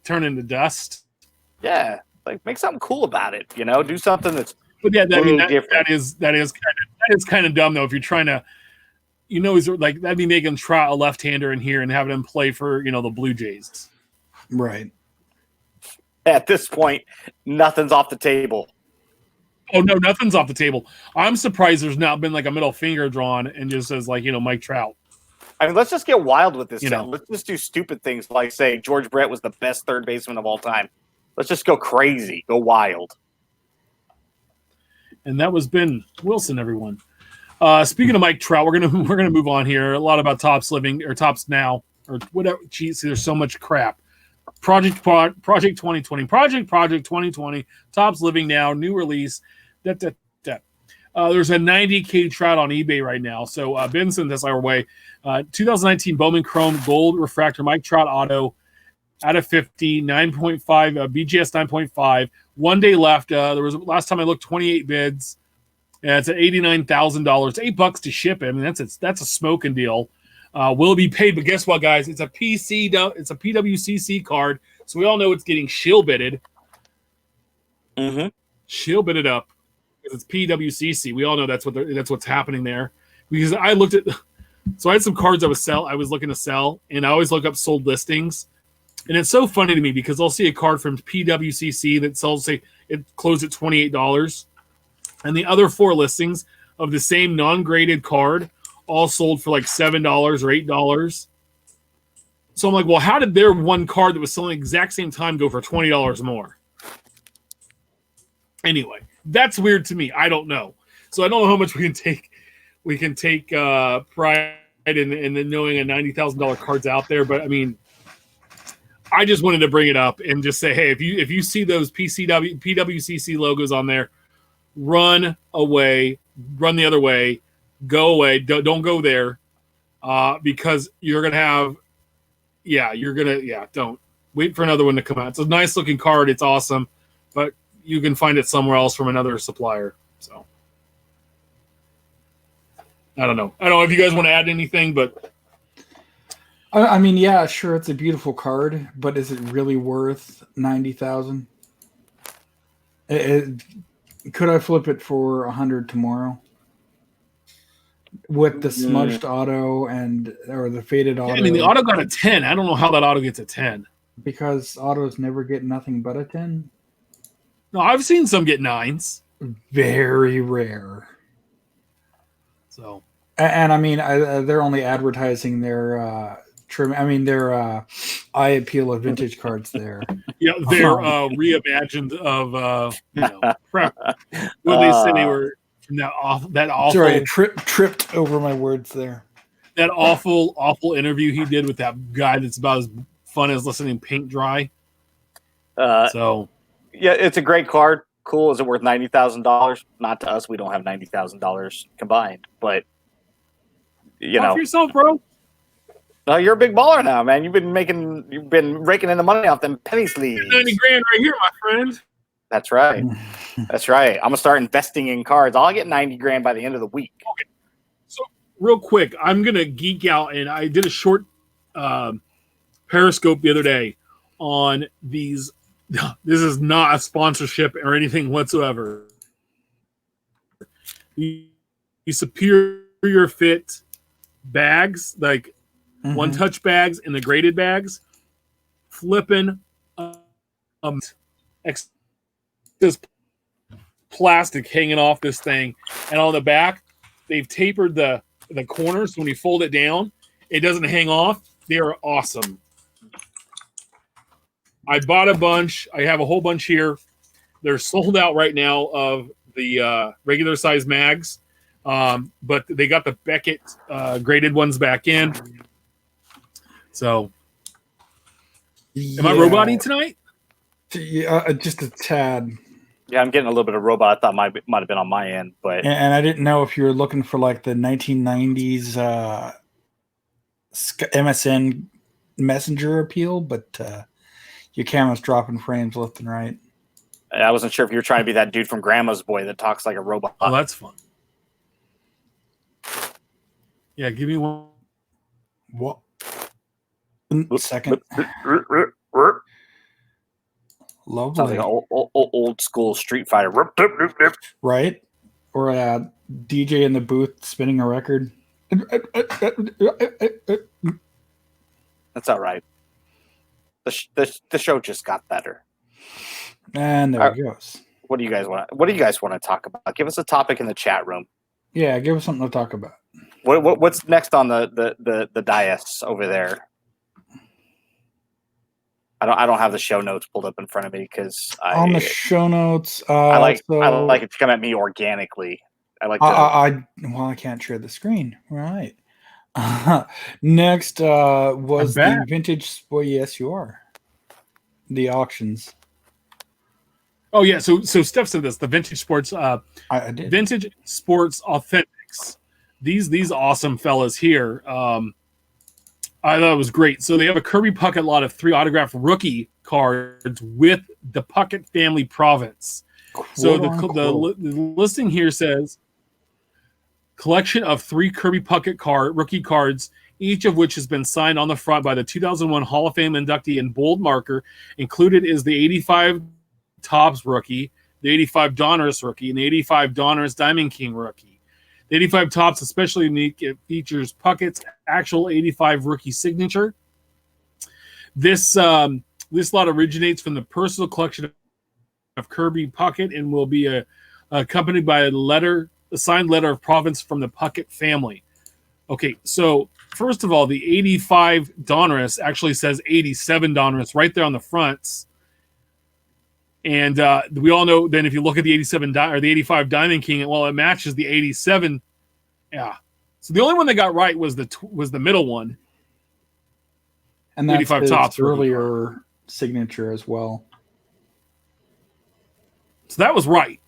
turning to dust. Yeah, like make something cool about it. Do something that's. But yeah, that is kind of dumb though. If you're trying to, he's like, that'd be making Trout a left-hander in here and having him play for the Blue Jays. Right. At this point, nothing's off the table. Oh no, nothing's off the table. I'm surprised there's not been like a middle finger drawn and just says Mike Trout. I mean, let's just get wild with this. Let's just do stupid things like say George Brett was the best third baseman of all time. Let's just go crazy, go wild. And that was Ben Wilson, everyone. Speaking of Mike Trout, we're gonna move on here. A lot about Topps Living or Topps Now or whatever. Geez, there's so much crap. Project 2020, Project 2020, Topps Living Now, new release. There's a 90K Trout on eBay right now. So Ben sent this our way. 2019 Bowman Chrome Gold Refractor Mike Trout Auto out of 50, 9.5 BGS 9.5. 1 day left. There was last time I looked 28 bids. And it's at $89,000. $8 to ship it. I mean, that's a smoking deal. Will be paid, but guess what, guys? It's a PWCC card, so we all know it's getting shill bidded. Mm-hmm. Shill bidded up because it's PWCC. We all know that's what's happening there. Because I looked at, so I had some cards I was looking to sell, and I always look up sold listings, and it's so funny to me because I'll see a card from PWCC that sells, say it closed at $28. And the other 4 listings of the same non-graded card all sold for like $7 or $8. So I'm like, well, how did their one card that was selling at the exact same time go for $20 more? Anyway, that's weird to me. I don't know. So I don't know how much we can take pride in knowing a $90,000 card's out there. But I mean, I just wanted to bring it up and just say, hey, if you see those PWCC logos on there, run away, run the other way, go away, don't go there, because you're going to have, don't. Wait for another one to come out. It's a nice looking card. It's awesome, but you can find it somewhere else from another supplier. So I don't know if you guys want to add anything, but I mean, yeah, sure, it's a beautiful card, but is it really worth $90,000? Could I flip it for 100 tomorrow with the smudged auto or the faded auto? I mean, the auto got a 10. I don't know how that auto gets a 10 because autos never get nothing but a 10. No, I've seen some get 9s. Very rare. So, and I mean, they're only advertising their trim. I mean, their eye appeal of vintage cards there. Yeah, they're reimagined of prep. What they say they were from that awful. Sorry, tripped over my words there. That awful interview he did with that guy that's about as fun as listening paint dry. So, yeah, it's a great card. Cool. Is it worth $90,000? Not to us. We don't have $90,000 combined, but you know, for yourself, bro. No, you're a big baller now, man. You've been raking in the money off them penny sleeves. 90 grand right here, my friend. That's right. That's right. I'm gonna start investing in cards. I'll get 90 grand by the end of the week. Okay. So real quick, I'm gonna geek out, and I did a short Periscope the other day on these. This is not a sponsorship or anything whatsoever. The superior fit bags, like one-touch bags and the graded bags, flipping this plastic hanging off this thing, and on the back they've tapered the corners. So when you fold it down, it doesn't hang off. They are awesome. I bought a bunch. I have a whole bunch here. They're sold out right now of the regular size mags, but they got the Beckett graded ones back in. So, am I roboting tonight? Yeah, just a tad. Yeah, I'm getting a little bit of robot. I thought might have been on my end, but and I didn't know if you were looking for like the 1990s MSN Messenger appeal, but your camera's dropping frames left and right. I wasn't sure if you were trying to be that dude from Grandma's Boy that talks like a robot. Oh, that's fun. Yeah, give me one. What? Second. Lovely. Sounds like an old school Street Fighter. Right? Or a DJ in the booth spinning a record. That's all right. The show just got better. And there it goes. What do you guys want to talk about? Give us a topic in the chat room. Yeah, give us something to talk about. What's next on the dais over there? I don't have the show notes pulled up in front of me because on the show notes, I like it to come at me organically. I like to. I can't share the screen. Right. Next was the vintage. Well, yes, you are. The auctions. Oh yeah, so Steph said this. The vintage sports. I did. Vintage sports authentics. These awesome fellas here. I thought it was great. So they have a Kirby Puckett lot of 3 autographed rookie cards with the Puckett family province. So the listing here says collection of 3 Kirby Puckett rookie cards, each of which has been signed on the front by the 2001 Hall of Fame inductee in bold marker. Included is the 85 Topps rookie, the 85 Donruss rookie, and the 85 Donruss Diamond King rookie. The 85 Topps especially unique. It features Puckett's actual 85 rookie signature. This lot originates from the personal collection of Kirby Puckett and will be accompanied by a signed letter of province from the Puckett family. Okay, so first of all, the 85 Donruss actually says 87 Donruss right there on the fronts. And we all know then if you look at the 87 or the 85 Diamond King, well, it matches the 87. Yeah. So the only one that got right was the middle one. And that's 85 Topps earlier signature as well. So that was right.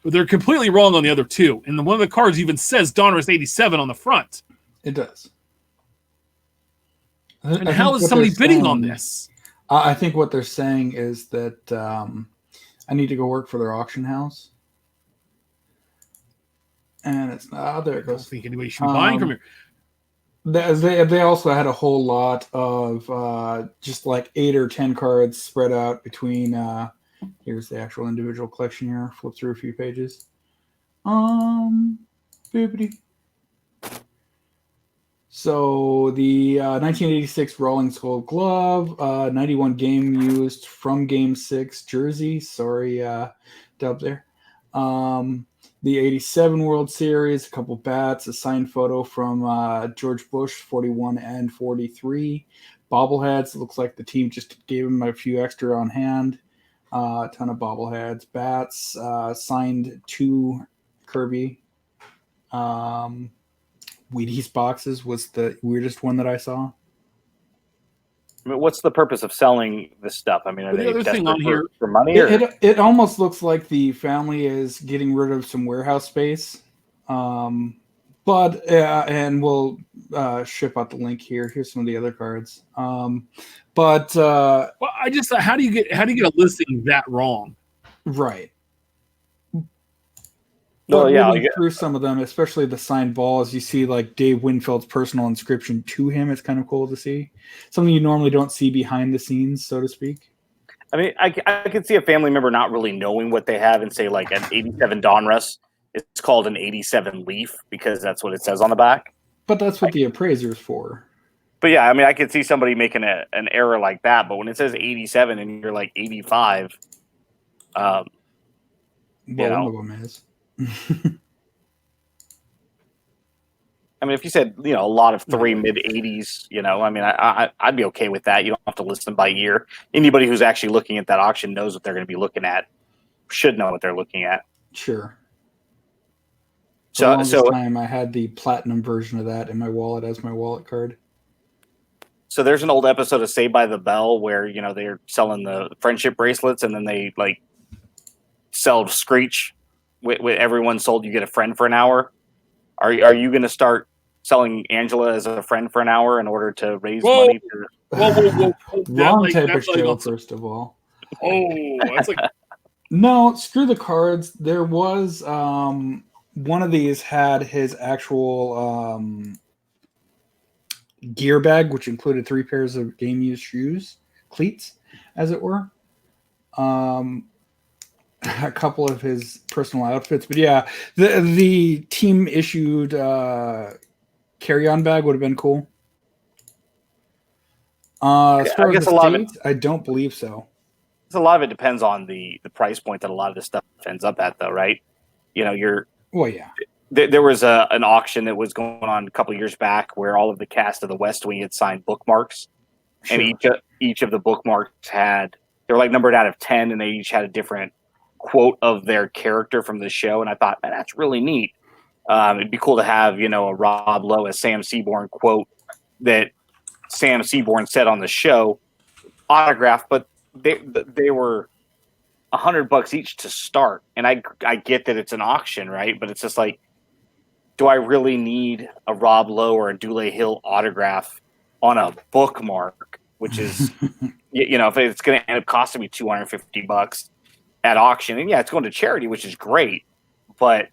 But they're completely wrong on the other 2. And one of the cards even says Donruss 87 on the front. It does. And how is somebody bidding on this? I think what they're saying is that I need to go work for their auction house. And it's not. There it goes. I don't think anybody should be buying from here. They also had a whole lot of just like 8 or 10 cards spread out between. Here's the actual individual collection here. Flip through a few pages. Boopity. So the 1986 Rawlings Gold Glove, 91 game used from Game 6 jersey. Sorry, Dub there. The 87 World Series, a couple bats, a signed photo from George Bush, 41 and 43. Bobbleheads. It looks like the team just gave him a few extra on hand. A ton of bobbleheads. Bats, signed 2 Kirby. Wheaties boxes was the weirdest one that I saw. I mean, what's the purpose of selling this stuff? I mean, are they desperate for money? It almost looks like the family is getting rid of some warehouse space. And we'll ship out the link here. Here's some of the other cards. Well, I just how do you get a listing that wrong? Right. Well, yeah, through some of them, especially the signed balls, you see like Dave Winfield's personal inscription to him. It's kind of cool to see. Something you normally don't see behind the scenes, so to speak. I mean, I could see a family member not really knowing what they have and say like an 87 Donruss. It's called an 87 Leaf because that's what it says on the back. But that's what the appraiser's for. But yeah, I mean, I could see somebody making an error like that. But when it says 87 and you're like 85, one of them is. I mean, if you said, a lot of 3 mid-80s, I mean, I'd be okay with that. You don't have to list them by year. Anybody who's actually looking at that auction knows what they're going to be looking at, should know what they're looking at. Sure. So time I had the platinum version of that in my wallet as my wallet card. So there's an old episode of Saved by the Bell where, they're selling the friendship bracelets and then they like sell Screech. With everyone sold, you get a friend for an hour. Are you going to start selling Angela as a friend for an hour in order to raise money? Whoa. Wrong type of show, first of all. Oh, that's like no, screw the cards. There was one of these had his actual gear bag, which included 3 pairs of game used shoes, cleats, as it were. A couple of his personal outfits, but yeah, the team issued carry-on bag would have been cool. As far as the States, I don't believe so. A lot of it depends on the price point that a lot of this stuff ends up at, though, right? Well, yeah. There was an auction that was going on a couple of years back where all of the cast of the West Wing had signed bookmarks, and each of the bookmarks had, they were like numbered out of 10, and they each had a different quote of their character from the show. And I thought, man, that's really neat. It'd be cool to have, a Rob Lowe, a Sam Seaborn quote that Sam Seaborn said on the show, autographed, but they were $100 each to start. And I get that it's an auction, right? But it's just like, do I really need a Rob Lowe or a Dule Hill autograph on a bookmark, which is, if it's going to end up costing me $250 at auction? And yeah, it's going to charity, which is great. But,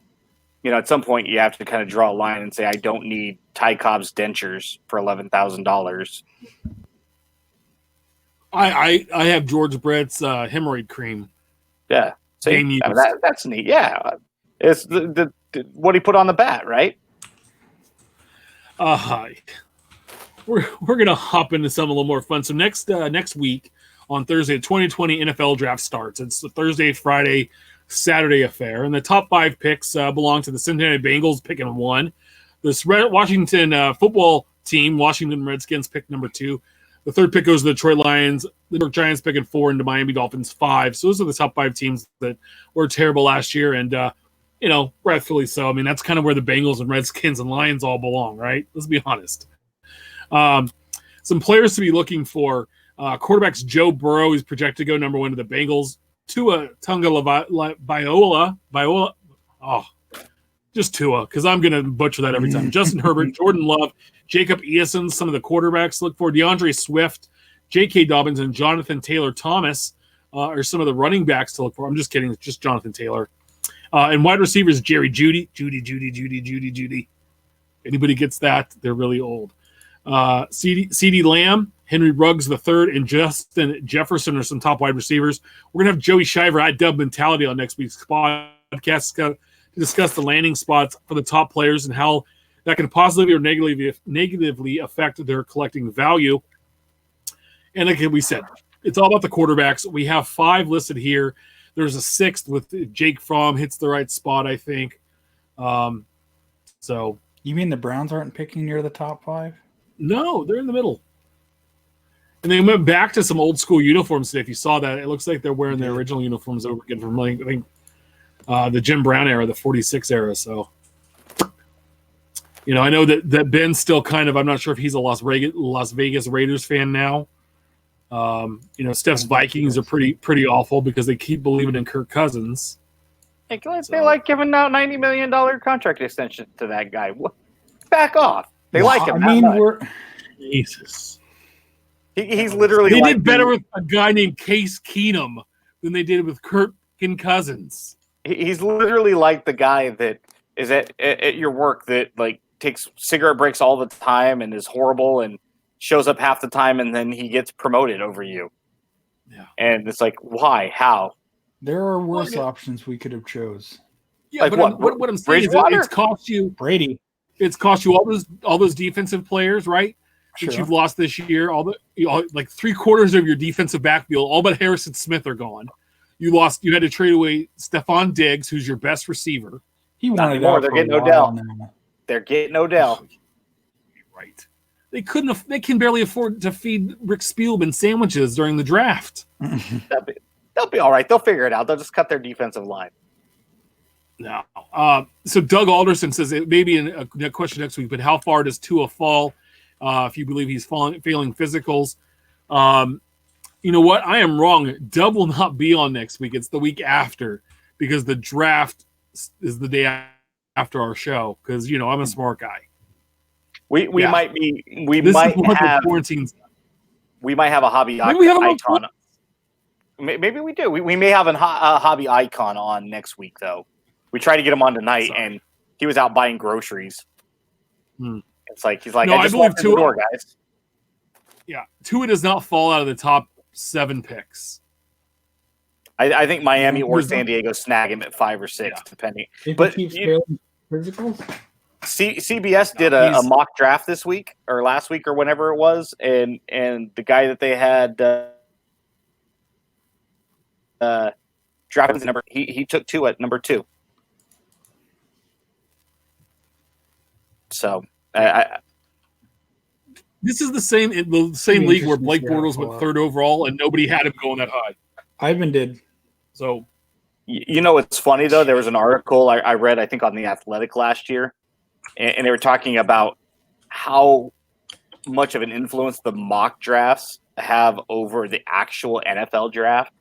at some point you have to kind of draw a line and say, I don't need Ty Cobb's dentures for $11,000. I have George Brett's hemorrhoid cream. Yeah. See, that's neat. Yeah. It's the what he put on the bat, right? We're gonna hop into something a little more fun. So next week on Thursday, the 2020 NFL draft starts. It's a Thursday, Friday, Saturday affair, and the top 5 picks belong to the Cincinnati Bengals, picking 1. This Washington football team, Washington Redskins, pick number 2. The third pick goes to the Detroit Lions. The New York Giants picking 4, and the Miami Dolphins 5. So those are the top 5 teams that were terrible last year, and rightfully so. I mean, that's kind of where the Bengals and Redskins and Lions all belong, right? Let's be honest. Some players to be looking for. Quarterbacks Joe Burrow is projected to go number 1 to the Bengals. Tua Tagovailoa. Just Tua, because I'm going to butcher that every time. Justin Herbert, Jordan Love, Jacob Eason, some of the quarterbacks. Look for DeAndre Swift, J.K. Dobbins, and Jonathan Taylor Thomas are some of the running backs to look for. I'm just kidding. It's just Jonathan Taylor. And wide receivers, Jerry Jeudy. Anybody gets that, they're really old. CeeDee Lamb, Henry Ruggs III, and Justin Jefferson are some top wide receivers. We're going to have Joey Shiver at Dub Mentality on next week's podcast to discuss the landing spots for the top players and how that can positively or negatively affect their collecting value. And like we said, it's all about the quarterbacks. We have 5 listed here. There's a 6th with Jake Fromm hits the right spot, I think. So you mean the Browns aren't picking near the top 5? No, they're in the middle. And they went back to some old school uniforms today. If you saw that, it looks like they're wearing their original uniforms over again from I think the Jim Brown era, the 46 era. So, I know that Ben's still kind of, I'm not sure if he's a Las Vegas Raiders fan now. Steph's Vikings are pretty awful because they keep believing in Kirk Cousins. They like giving out $90 million contract extension to that guy. Back off. They like him. Jesus. He's literally. They did better with a guy named Case Keenum than they did with Kirk Cousins. He's literally like the guy that is at your work that like takes cigarette breaks all the time and is horrible and shows up half the time, and then he gets promoted over you. Yeah. And it's like, why? How? There are worse options we could have chose. Yeah, like what I'm saying is it's cost you Brady. It's cost you all those defensive players, right? That you've lost this year. Like 3/4 of your defensive backfield, all but Harrison Smith are gone. You had to trade away Stephon Diggs, who's your best receiver. He wanted more. They're getting Odell. They're getting Odell. Right. They can barely afford to feed Rick Spielman sandwiches during the draft. They'll be all right. They'll figure it out. They'll just cut their defensive line. No. So Doug Alderson says it may be a question next week, but how far does Tua fall if you believe he's failing physicals? You know what? I am wrong. Dub will not be on next week. It's the week after because the draft is the day after our show because, I'm a smart guy. We might have a hobby icon. Maybe we do. We may have a hobby icon on next week, though. We tried to get him on tonight, and he was out buying groceries. It's like he's like, I just walked through the door, guys. Yeah, Tua does not fall out of the top 7 picks. I think Miami or San Diego snag him at 5 or 6, depending. But physicals. CBS did a mock draft this week or last week or whenever it was, and the guy that they had drafted number, he took 2 at number 2. So This is the same league where Blake Bortles went 3rd overall and nobody had him going that high. Ivan did. So, you know, it's funny though. There was an article I read, I think, on The Athletic last year, and they were talking about how much of an influence the mock drafts have over the actual NFL draft,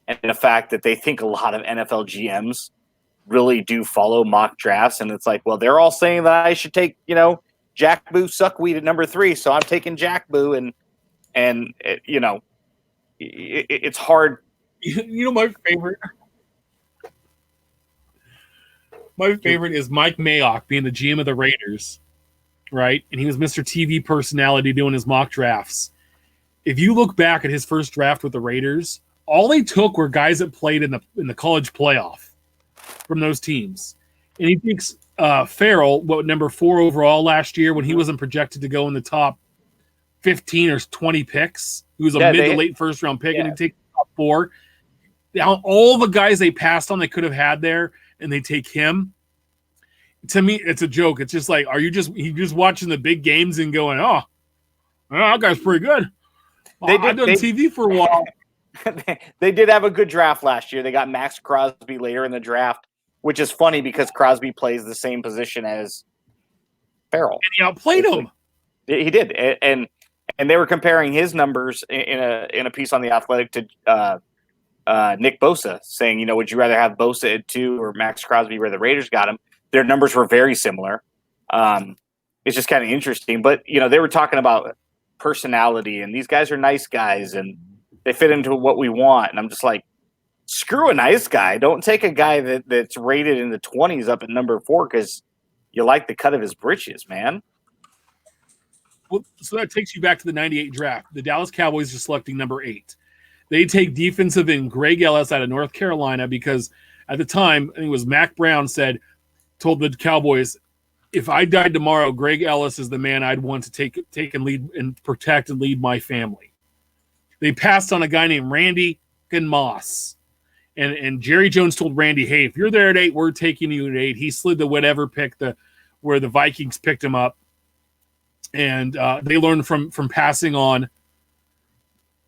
and the fact that they think a lot of NFL GMs really do follow mock drafts. And it's like, well, they're all saying that I should take, Jack Boo Suckweed at number 3, so I'm taking Jack Boo, and it's hard. My favorite is Mike Mayock being the GM of the Raiders, right? And he was Mr. TV personality doing his mock drafts. If you look back at his first draft with the Raiders, all they took were guys that played in the college playoff from those teams. And he thinks Farrell, number 4 overall last year when he wasn't projected to go in the top 15 or 20 picks. He was a mid to late first round pick, and he'd take the top 4. Now, all the guys they passed on they could have had there, and they take him. To me, it's a joke. It's just like, you just watching the big games and going, oh, that guy's pretty good. I've done TV for a while. They did have a good draft last year. They got Max Crosby later in the draft, which is funny because Crosby plays the same position as Farrell. And he outplayed him. He did. And they were comparing his numbers in a piece on The Athletic to Nick Bosa, saying, would you rather have Bosa at 2 or Max Crosby where the Raiders got him? Their numbers were very similar. It's just kind of interesting. But, they were talking about personality, and these guys are nice guys, and they fit into what we want. And I'm just like, screw a nice guy. Don't take a guy that's rated in the 20s up at number 4 because you like the cut of his britches, man. Well, so that takes you back to the 98 draft. The Dallas Cowboys are selecting number 8. They take defensive end Greg Ellis out of North Carolina because at the time, I think it was Mac Brown told the Cowboys, if I died tomorrow, Greg Ellis is the man I'd want to take and lead and protect and lead my family. They passed on a guy named Randy Moss. And Jerry Jones told Randy, hey, if you're there at 8, we're taking you at 8. He slid to whatever pick where the Vikings picked him up. And they learned from passing on.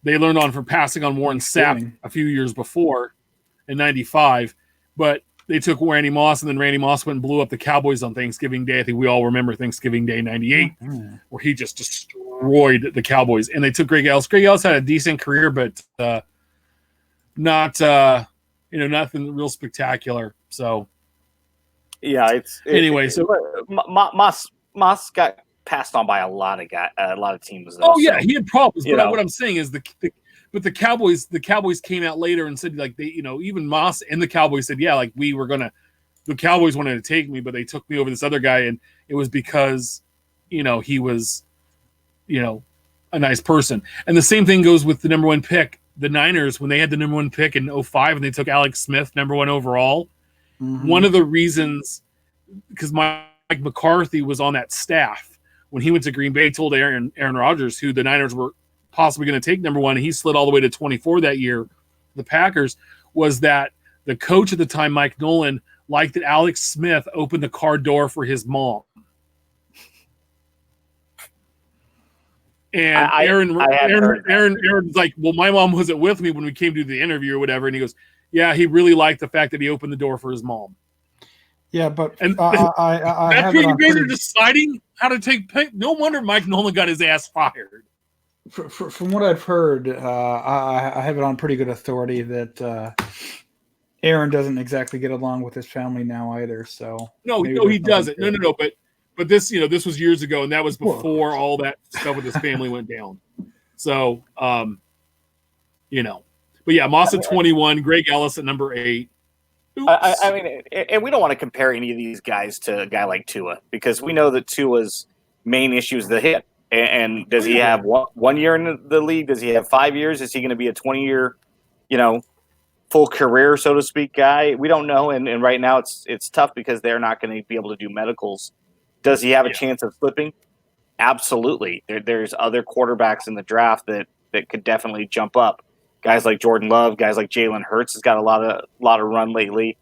They learned from passing on Warren Sapp a few years before in 95. But they took Randy Moss, and then Randy Moss went and blew up the Cowboys on Thanksgiving Day. I think we all remember Thanksgiving Day 98, where he just destroyed the Cowboys. And they took Greg Ellis. Greg Ellis had a decent career, but not nothing real spectacular. So yeah, so Moss got passed on by a lot of teams. Though, he had problems. But what I'm saying is but the Cowboys came out later and said, like, they, even Moss and the Cowboys said, yeah, like the Cowboys wanted to take me, but they took me over this other guy, and it was because he was a nice person. And the same thing goes with the number 1 pick. The Niners, when they had the number 1 pick in 2005 and they took Alex Smith, number 1 overall, one of the reasons, because Mike McCarthy was on that staff when he went to Green Bay, told Aaron Rodgers, who the Niners were possibly going to take number 1, and he slid all the way to 24 that year, the Packers, was that the coach at the time, Mike Nolan, liked that Alex Smith opened the car door for his mom. And Aaron's like, well, my mom wasn't with me when we came to the interview or whatever. And he goes, yeah, he really liked the fact that he opened the door for his mom. Yeah, but and that's where you guys are deciding how to take pick. No wonder Mike Nolan got his ass fired. From what I've heard, I have it on pretty good authority that Aaron doesn't exactly get along with his family now either. So no, he doesn't. No. But this, this was years ago, and that was before all that stuff with his family went down. So, but yeah, Moss at 21, Greg Ellis at number 8. I mean, and we don't want to compare any of these guys to a guy like Tua, because we know that Tua's main issue is the hit. And does he have 1 year in the league? Does he have 5 years? Is he going to be a 20-year, full career, so to speak, guy? We don't know. And right now it's tough because they're not going to be able to do medicals. Does he have a chance of slipping? Absolutely. There's other quarterbacks in the draft that could definitely jump up. Guys like Jordan Love, guys like Jalen Hurts has got a lot of run lately.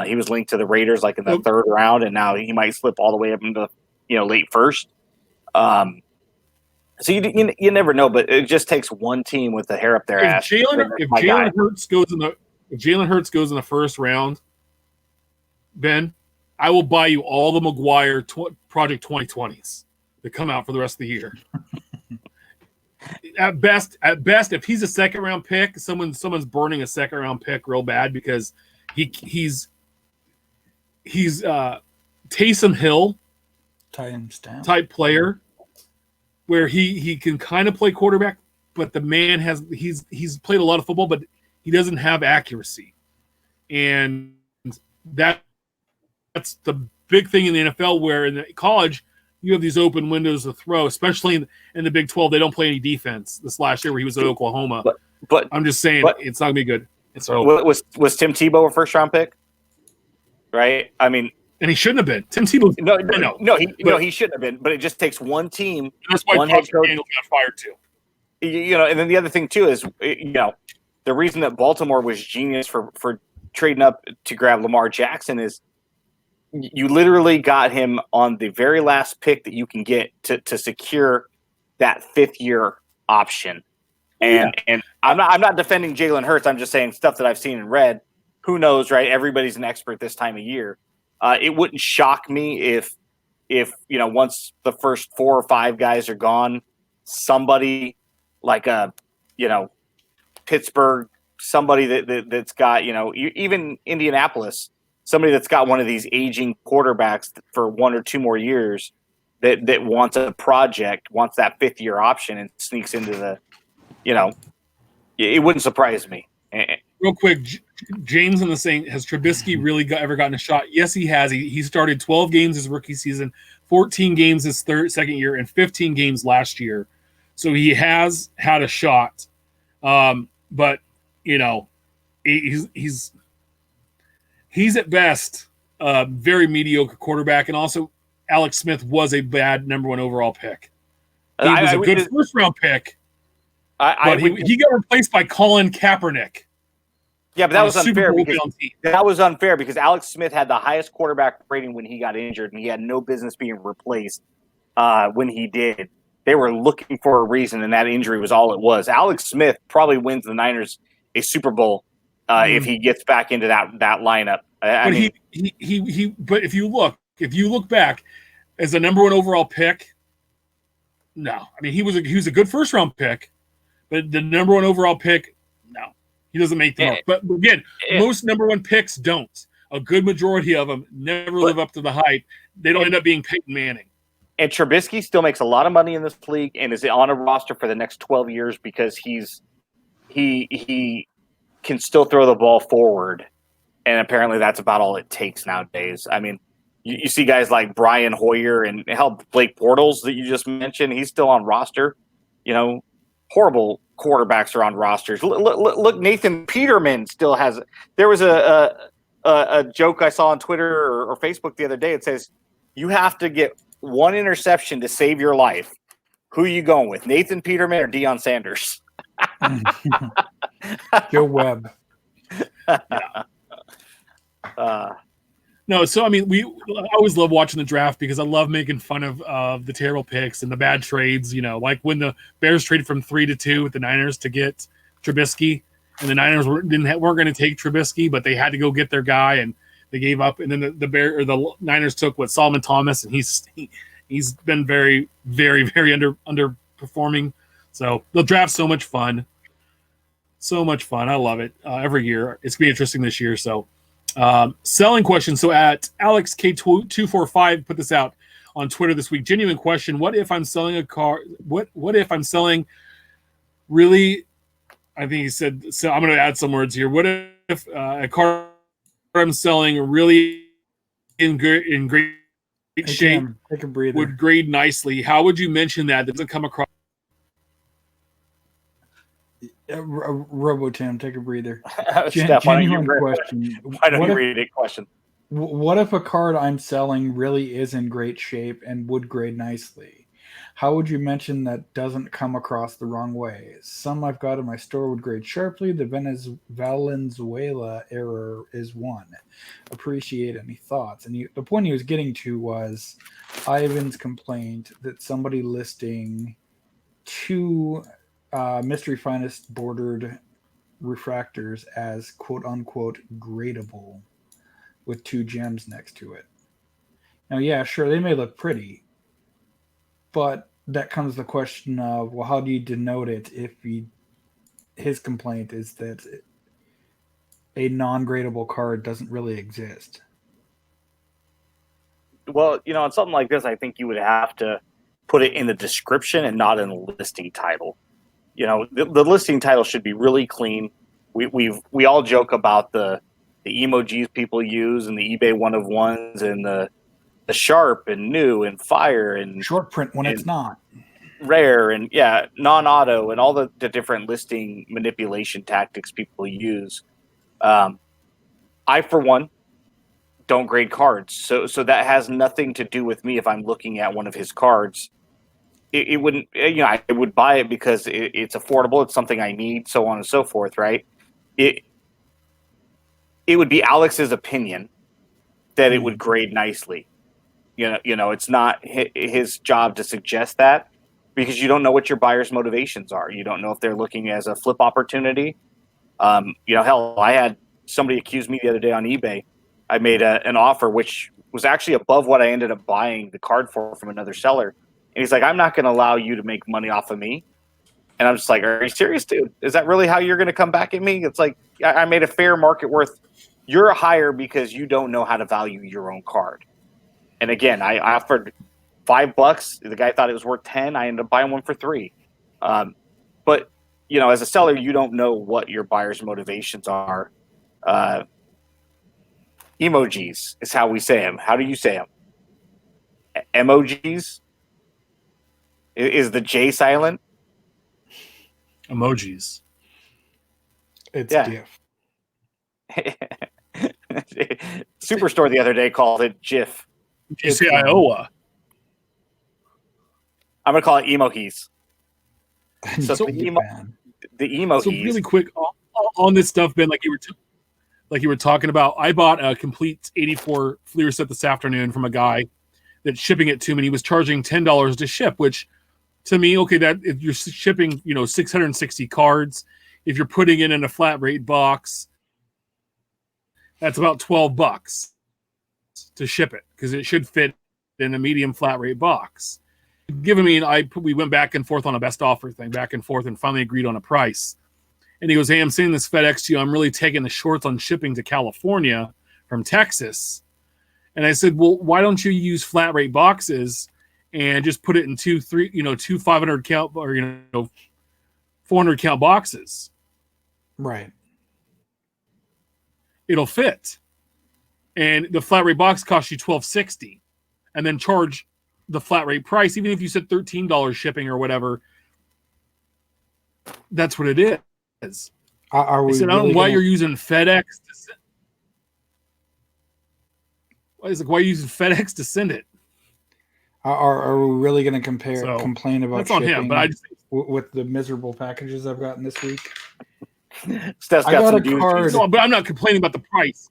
He was linked to the Raiders like in the 3rd round, and now he might slip all the way up into late first. So you never know, but it just takes one team with the hair up their ass. If Jalen Hurts goes in the first round, Ben, I will buy you all the Maguire Project 2020s that come out for the rest of the year. At best, if he's a second round pick, someone's burning a second round pick real bad because he's Taysom Hill type player where he can kind of play quarterback, but the man he's played a lot of football, but he doesn't have accuracy, and that's the big thing in the NFL. Where in the college you have these open windows to throw, especially in the Big 12. They don't play any defense. This last year where he was at Oklahoma, but I'm just saying it's not gonna be good. Was Tim Tebow a first round pick? Right. I mean, and he shouldn't have been. Tim Tebow. No, he shouldn't have been. But it just takes one team. That's why one head coach got fired too. And then the other thing too is, the reason that Baltimore was genius for trading up to grab Lamar Jackson is you literally got him on the very last pick that you can get to secure that 5th year option. And I'm not defending Jalen Hurts. I'm just saying stuff that I've seen and read. Who knows, right? Everybody's an expert this time of year. It wouldn't shock me if once the first 4 or 5 guys are gone, somebody like Pittsburgh, somebody that's got even Indianapolis, somebody that's got one of these aging quarterbacks for 1 or 2 more years that wants a project, wants that 5th year option, and sneaks into the, it wouldn't surprise me. Real quick, James in the saying, has Trubisky really ever gotten a shot? Yes, he has. He started 12 games his rookie season, 14 games his second year, and 15 games last year. So he has had a shot. But he's at best a very mediocre quarterback, and also Alex Smith was a bad number 1 overall pick. He was a good first round pick, but he got replaced by Colin Kaepernick. Yeah, but that was unfair because Alex Smith had the highest quarterback rating when he got injured, and he had no business being replaced when he did. They were looking for a reason, and that injury was all it was. Alex Smith probably wins the Niners a Super Bowl if he gets back into that lineup. But if you look back as a number 1 overall pick, no. I mean, he was a good first round pick, but the number 1 overall pick, no. He doesn't make them up. But again, most number 1 picks don't. A good majority of them never live up to the hype. They don't end up being Peyton Manning. And Trubisky still makes a lot of money in this league and is on a roster for the next 12 years because he can still throw the ball forward. And apparently that's about all it takes nowadays. I mean, you see guys like Brian Hoyer and Blake Bortles that you just mentioned. He's still on roster. Horrible quarterbacks are on rosters. Look, Nathan Peterman still has. There was a joke I saw on Twitter or Facebook the other day. It says you have to get 1 interception to save your life. Who are you going with, Nathan Peterman or Deion Sanders? Joe Webb. No, so I mean, I always love watching the draft because I love making fun of the terrible picks and the bad trades. Like when the Bears traded from 3 to 2 with the Niners to get Trubisky, and the Niners weren't going to take Trubisky, but they had to go get their guy, and they gave up. And then the Niners took Solomon Thomas, and he's been very, very, very underperforming. So the draft's so much fun. So much fun. I love it every year. It's going to be interesting this year. So selling question. So at AlexK245 put this out on Twitter this week. Genuine question. What if I'm selling a car? What if I'm selling really, I think he said, so I'm going to add some words here. What if a car I'm selling really in great shape take a breather. Would grade nicely? How would you mention that? Doesn't come across. Robo-Tim, take a breather. Steph, Genuine question. Why don't you read a question? What if a card I'm selling really is in great shape and would grade nicely? How would you mention that doesn't come across the wrong way? Some I've got in my store would grade sharply. The Valenzuela error is one. Appreciate any thoughts. And the point he was getting to was Ivan's complaint that somebody listing 2 mystery finest bordered refractors as quote unquote gradable with 2 gems next to it. Now, yeah, sure, they may look pretty, but that comes the question of, well, how do you denote it if his complaint is that a non-gradable card doesn't really exist? Well, on something like this, I think you would have to put it in the description and not in the listing title. The listing title should be really clean. We all joke about the emojis people use and the eBay 1-of-1s and the sharp and new and fire and short print when it's not rare and non-auto and all the different listing manipulation tactics people use. I, for one, don't grade cards. So that has nothing to do with me if I'm looking at one of his cards. It wouldn't, I would buy it because it's affordable. It's something I need, so on and so forth, right? It would be Alex's opinion that it would grade nicely. It's not his job to suggest that because you don't know what your buyer's motivations are. You don't know if they're looking as a flip opportunity. Hell, I had somebody accuse me the other day on eBay. I made an offer which was actually above what I ended up buying the card for from another seller. And he's like, I'm not going to allow you to make money off of me. And I'm just like, are you serious, dude? Is that really how you're going to come back at me? It's like, I made a fair market worth. You're higher because you don't know how to value your own card. And again, I offered $5. The guy thought it was worth 10. I ended up buying one for 3. But, as a seller, you don't know what your buyer's motivations are. Emojis is how we say them. How do you say them? Emojis? Is the J silent? Emojis. It's GIF. Superstore the other day called it GIF. Did you say Iowa? I'm going to call it emojis. So So the So emojis. really quick on this stuff, Ben, like you were talking about, I bought a complete 84 Fleer set this afternoon from a guy that's shipping it to me. And he was charging $10 to ship, which to me, okay, that if you're shipping, 660 cards, if you're putting it in a flat rate box, that's about $12 to ship it because it should fit in a medium flat rate box. Given me, we went back and forth on a best offer thing, back and forth, and finally agreed on a price. And he goes, hey, I'm sending this FedEx to you. I'm really taking the shorts on shipping to California from Texas. And I said, well, why don't you use flat rate boxes and just put it in two 500 count or 400 count boxes? Right. It'll fit. And the flat rate box costs you $12.60, and then charge the flat rate price, even if you said $13 shipping or whatever. That's what it is. Are we I said, I don't know why you're using FedEx to send. Why are you using FedEx to send it? Are we really going to complain about that's on shipping him? But I just with the miserable packages I've gotten this week? Steph's I got got some a doozies. card. no, but I'm not complaining about the price.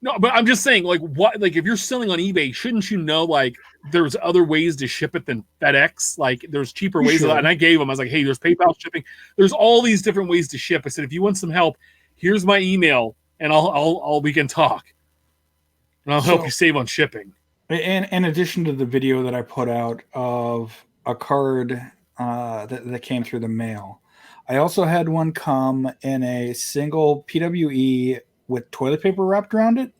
No, but I'm just saying, if you're selling on eBay, shouldn't you know, there's other ways to ship it than FedEx? There's cheaper ways. And I gave them, I was like, hey, there's PayPal shipping. There's all these different ways to ship. I said, if you want some help, here's my email, and we can talk, and I'll help you save on shipping. In addition to the video that I put out of a card that came through the mail, I also had one come in a single PWE with toilet paper wrapped around it.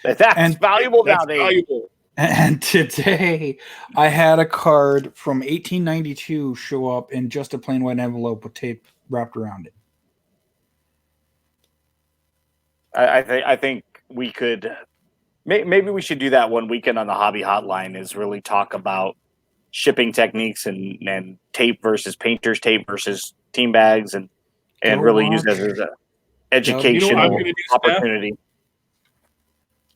That's valuable nowadays. Valuable. And today I had a card from 1892 show up in just a plain white envelope with tape wrapped around it. I think we could maybe we should do that one weekend on the Hobby Hotline, is really talk about shipping techniques and tape versus painter's tape versus team bags and really use that as an educational opportunity.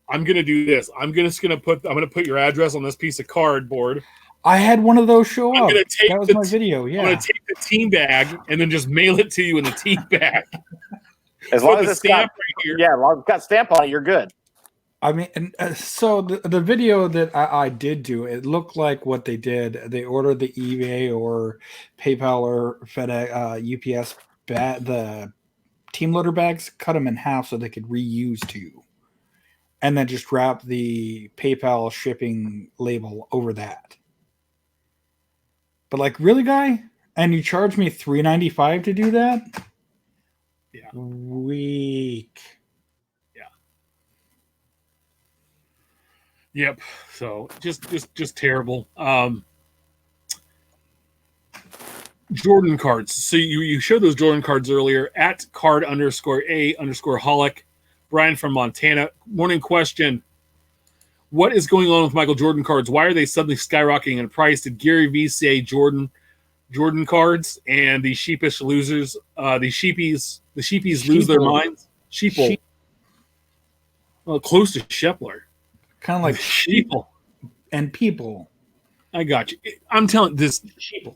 I'm gonna do this. I'm gonna put your address on this piece of cardboard. I had one of those show I'm up. gonna take that was my video. Yeah, I'm gonna take the team bag and then just mail it to you in the team bag. As long as the it's stamp got, right here. yeah, as long as it's got stamp on it, you're good. I mean, so the video that I did do, it looked like what they did. They ordered the eBay or PayPal or FedEx, UPS the team loader bags, cut them in half so they could reuse two, and then just wrap the PayPal shipping label over that. But like, really, guy? And you charge me $3.95 to do that? Yeah. Weak. Yep. So just terrible. Jordan cards. So you showed those Jordan cards earlier at card_A_holic. Brian from Montana. Morning question. What is going on with Michael Jordan cards? Why are they suddenly skyrocketing in price? Did Gary Vee say Jordan cards and the sheepish losers, the sheepies lose their minds? Sheeple. Well, close to Shepler. Kind of like sheeple and people. I got you. I'm telling this sheeple.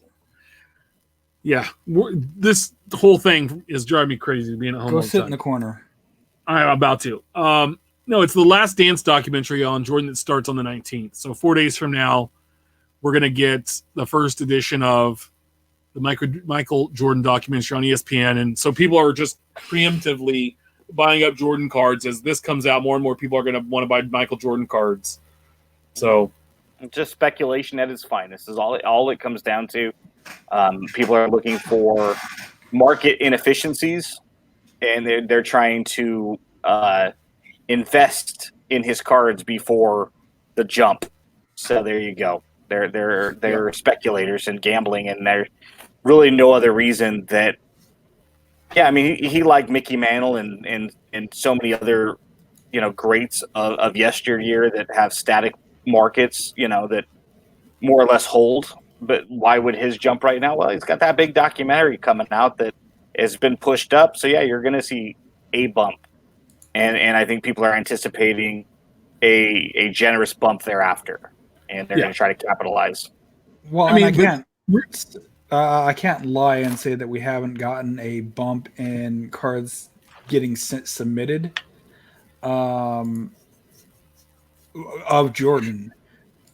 Yeah, this whole thing is driving me crazy. Being at home, go sit in the corner. I'm about to. No, it's the Last Dance documentary on Jordan that starts on the 19th. So 4 days from now, we're gonna get the first edition of the Michael Jordan documentary on ESPN, and so people are just preemptively buying up Jordan cards. As this comes out, more and more people are going to want to buy Michael Jordan cards. So, just speculation at its finest is all it comes down to. People are looking for market inefficiencies, and they're trying to invest in his cards before the jump. So there you go. They're speculators and gambling, and there's really no other reason that. Yeah, I mean, he liked Mickey Mantle and so many other, greats of yesteryear that have static markets, that more or less hold. But why would his jump right now? Well, he's got that big documentary coming out that has been pushed up. So, yeah, you're going to see a bump. And I think people are anticipating a generous bump thereafter. And they're going to try to capitalize. Well, I can't lie and say that we haven't gotten a bump in cards getting submitted of Jordan.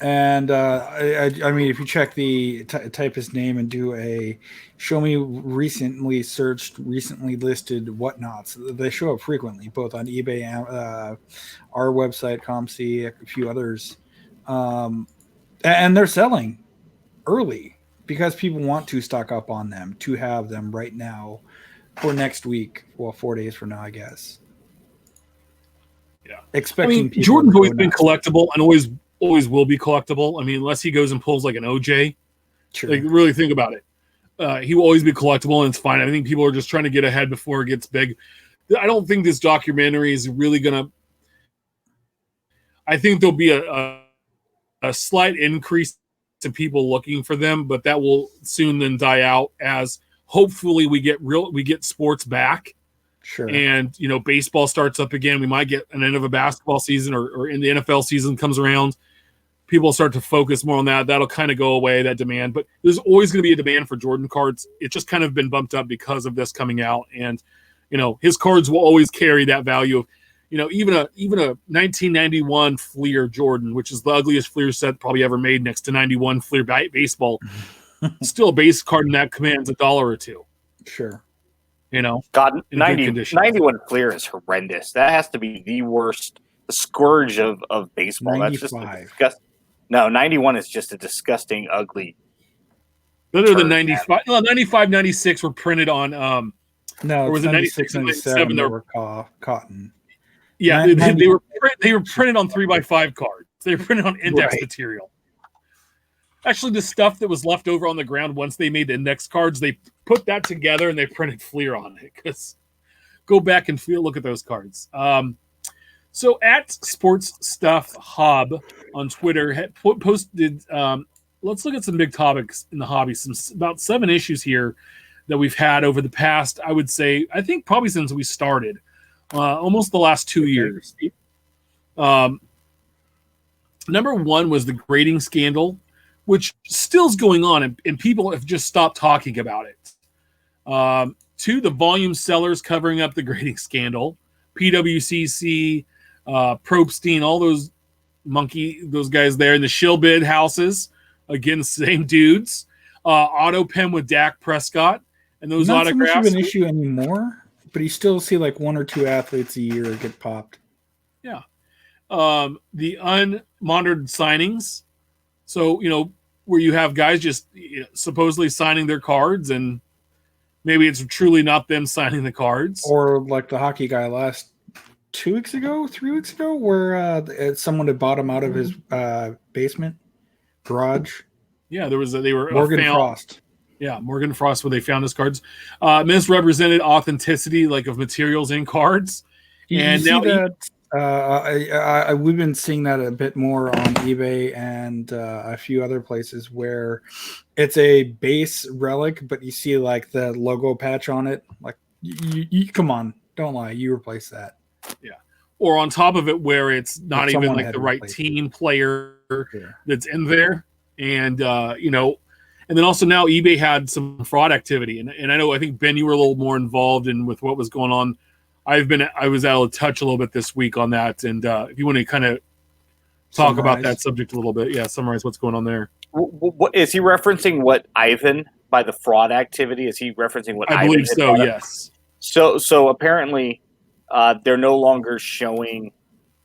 And I mean, if you check type his name and do a show me recently searched, recently listed whatnots, they show up frequently, both on eBay and our website, ComC, a few others. And they're selling early, because people want to stock up on them to have them right now for next week. Well, 4 days from now, I guess. Yeah. Expecting Jordan's always been collectible and always will be collectible. I mean, unless he goes and pulls like an OJ. Sure. Like, really think about it. He will always be collectible, and it's fine. I think people are just trying to get ahead before it gets big. I don't think this documentary is really going to. I think there'll be a slight increase to people looking for them, but that will soon then die out as hopefully we get sports back. Sure. And baseball starts up again. We might get an end of a basketball season, or in the NFL season comes around. People start to focus more on that. That'll kind of go away, that demand. But there's always going to be a demand for Jordan cards. It's just kind of been bumped up because of this coming out, and his cards will always carry that value of. Even a 1991 Fleer Jordan, which is the ugliest Fleer set probably ever made, next to 91 Fleer baseball, still a base card, and that commands $1 or $2. Sure. God, 91 Fleer is horrendous. That has to be the worst, the scourge of baseball. 95. That's just no, 91 is just a disgusting, ugly. Better than 95. Well, 95, 96 were printed on. No, or was it 96, 97? They were cotton. Yeah, they were printed on 3x5 cards. They were printed on index material. Actually, the stuff that was left over on the ground once they made the index cards, they put that together and they printed Fleer on it. Because go back and look at those cards. So at Sports Stuff Hub on Twitter posted. Let's look at some big topics in the hobby. About 7 issues here that we've had over the past. I would say, I think probably since we started. Almost the last 2 years. Number 1 was the grading scandal, which still is going on, and people have just stopped talking about it. 2, the volume sellers covering up the grading scandal. PWCC, Probstein, all those guys there in the shill bid houses. Again, same dudes. Auto pen with Dak Prescott and those Not autographs. so much of an issue anymore, but you still see like 1 or 2 athletes a year get popped. Yeah. The unmonitored signings. So, where you have guys just supposedly signing their cards, and maybe it's truly not them signing the cards. Or like the hockey guy last 3 weeks ago, where someone had bought him out of his basement garage. Yeah, they were Morgan Frost. Yeah, Morgan Frost, where they found his cards. Misrepresented authenticity, like of materials in cards. And now we've been seeing that a bit more on eBay and a few other places where it's a base relic, but you see like the logo patch on it. Like, you come on, don't lie, you replace that. Yeah, or on top of it, where it's not even like the right team player that's in there, and and then also now eBay had some fraud activity, and I think Ben, you were a little more involved with what was going on. I was out of touch a little bit this week on that, and if you want to kind of talk about that subject a little bit, summarize what's going on there. What is he referencing? What Ivan by the fraud activity? Is he referencing what I believe so? Yes. So apparently, they're no longer showing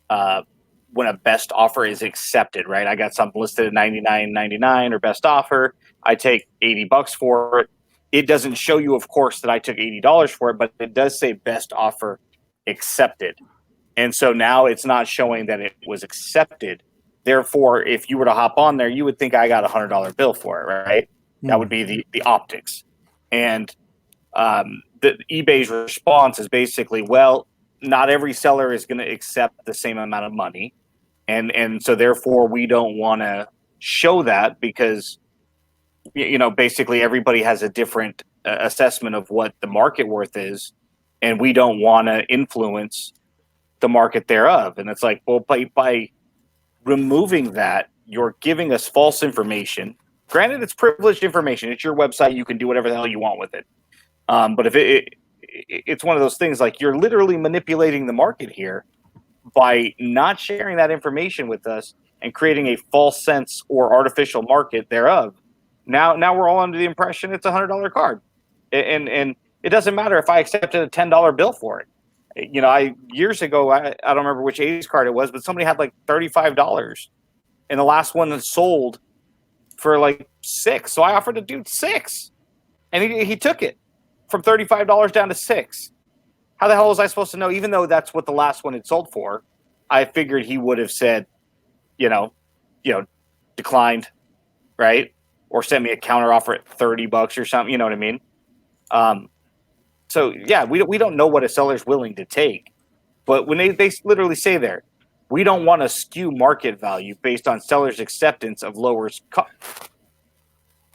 when a best offer is accepted. Right? I got something listed at $99.99 or best offer. I take $80 for it. It doesn't show you, of course, that I took $80 for it, but it does say best offer accepted. And so now it's not showing that it was accepted. Therefore, if you were to hop on there, you would think I got a $100 bill for it, right? Mm-hmm. That would be the optics. And the eBay's response is basically, well, not every seller is going to accept the same amount of money. And so therefore we don't want to show that because basically everybody has a different assessment of what the market worth is, and we don't want to influence the market thereof. And it's like, well, by removing that, you're giving us false information. Granted, it's privileged information. It's your website. You can do whatever the hell you want with it. But if it's one of those things, like you're literally manipulating the market here by not sharing that information with us and creating a false sense or artificial market thereof. Now we're all under the impression it's a $100 card, and it doesn't matter if I accepted a $10 bill for it. Years ago, I don't remember which A's card it was, but somebody had like $35, and the last one that sold for like $6. So I offered a dude $6, and he took it from $35 down to $6. How the hell was I supposed to know? Even though that's what the last one had sold for, I figured he would have said, declined, right? Or send me a counter offer at $30 or something. You know what I mean? So yeah, we don't know what a seller's willing to take, but when they literally say there, we don't want to skew market value based on seller's acceptance of lowers.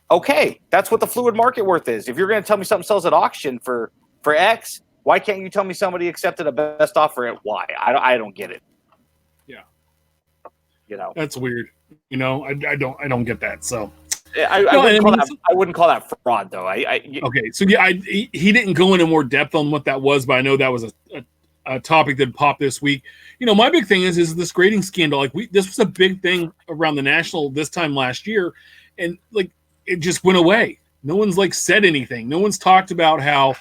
Okay, that's what the fluid market worth is. If you're going to tell me something sells at auction for X, why can't you tell me somebody accepted a best offer at Y? I don't get it. Yeah, that's weird. I don't get that. So. I wouldn't call that fraud, though. Okay, so he didn't go into more depth on what that was, but I know that was a topic that popped this week. My big thing is this grading scandal. Like this was a big thing around the national this time last year, and like it just went away. No one's like said anything. No one's talked about how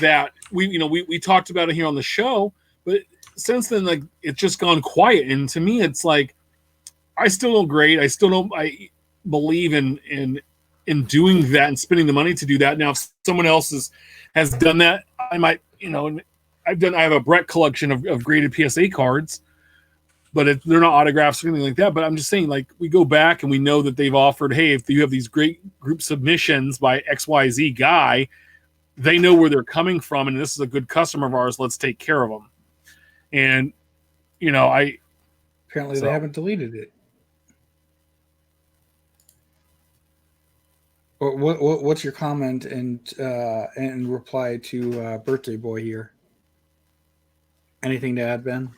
that we talked about it here on the show, but since then, like it's just gone quiet. And to me, it's like I still don't grade. I still don't. I believe in doing that and spending the money to do that. Now, if someone else has done that, I might, I have a Brett collection of graded PSA cards, but they're not autographs or anything like that. But I'm just saying, like, we go back and we know that they've offered, hey, if you have these great group submissions by XYZ guy, they know where they're coming from, and this is a good customer of ours. Let's take care of them. And, apparently they haven't deleted it. What's your comment and reply to Birthday Boy here? Anything to add, Ben?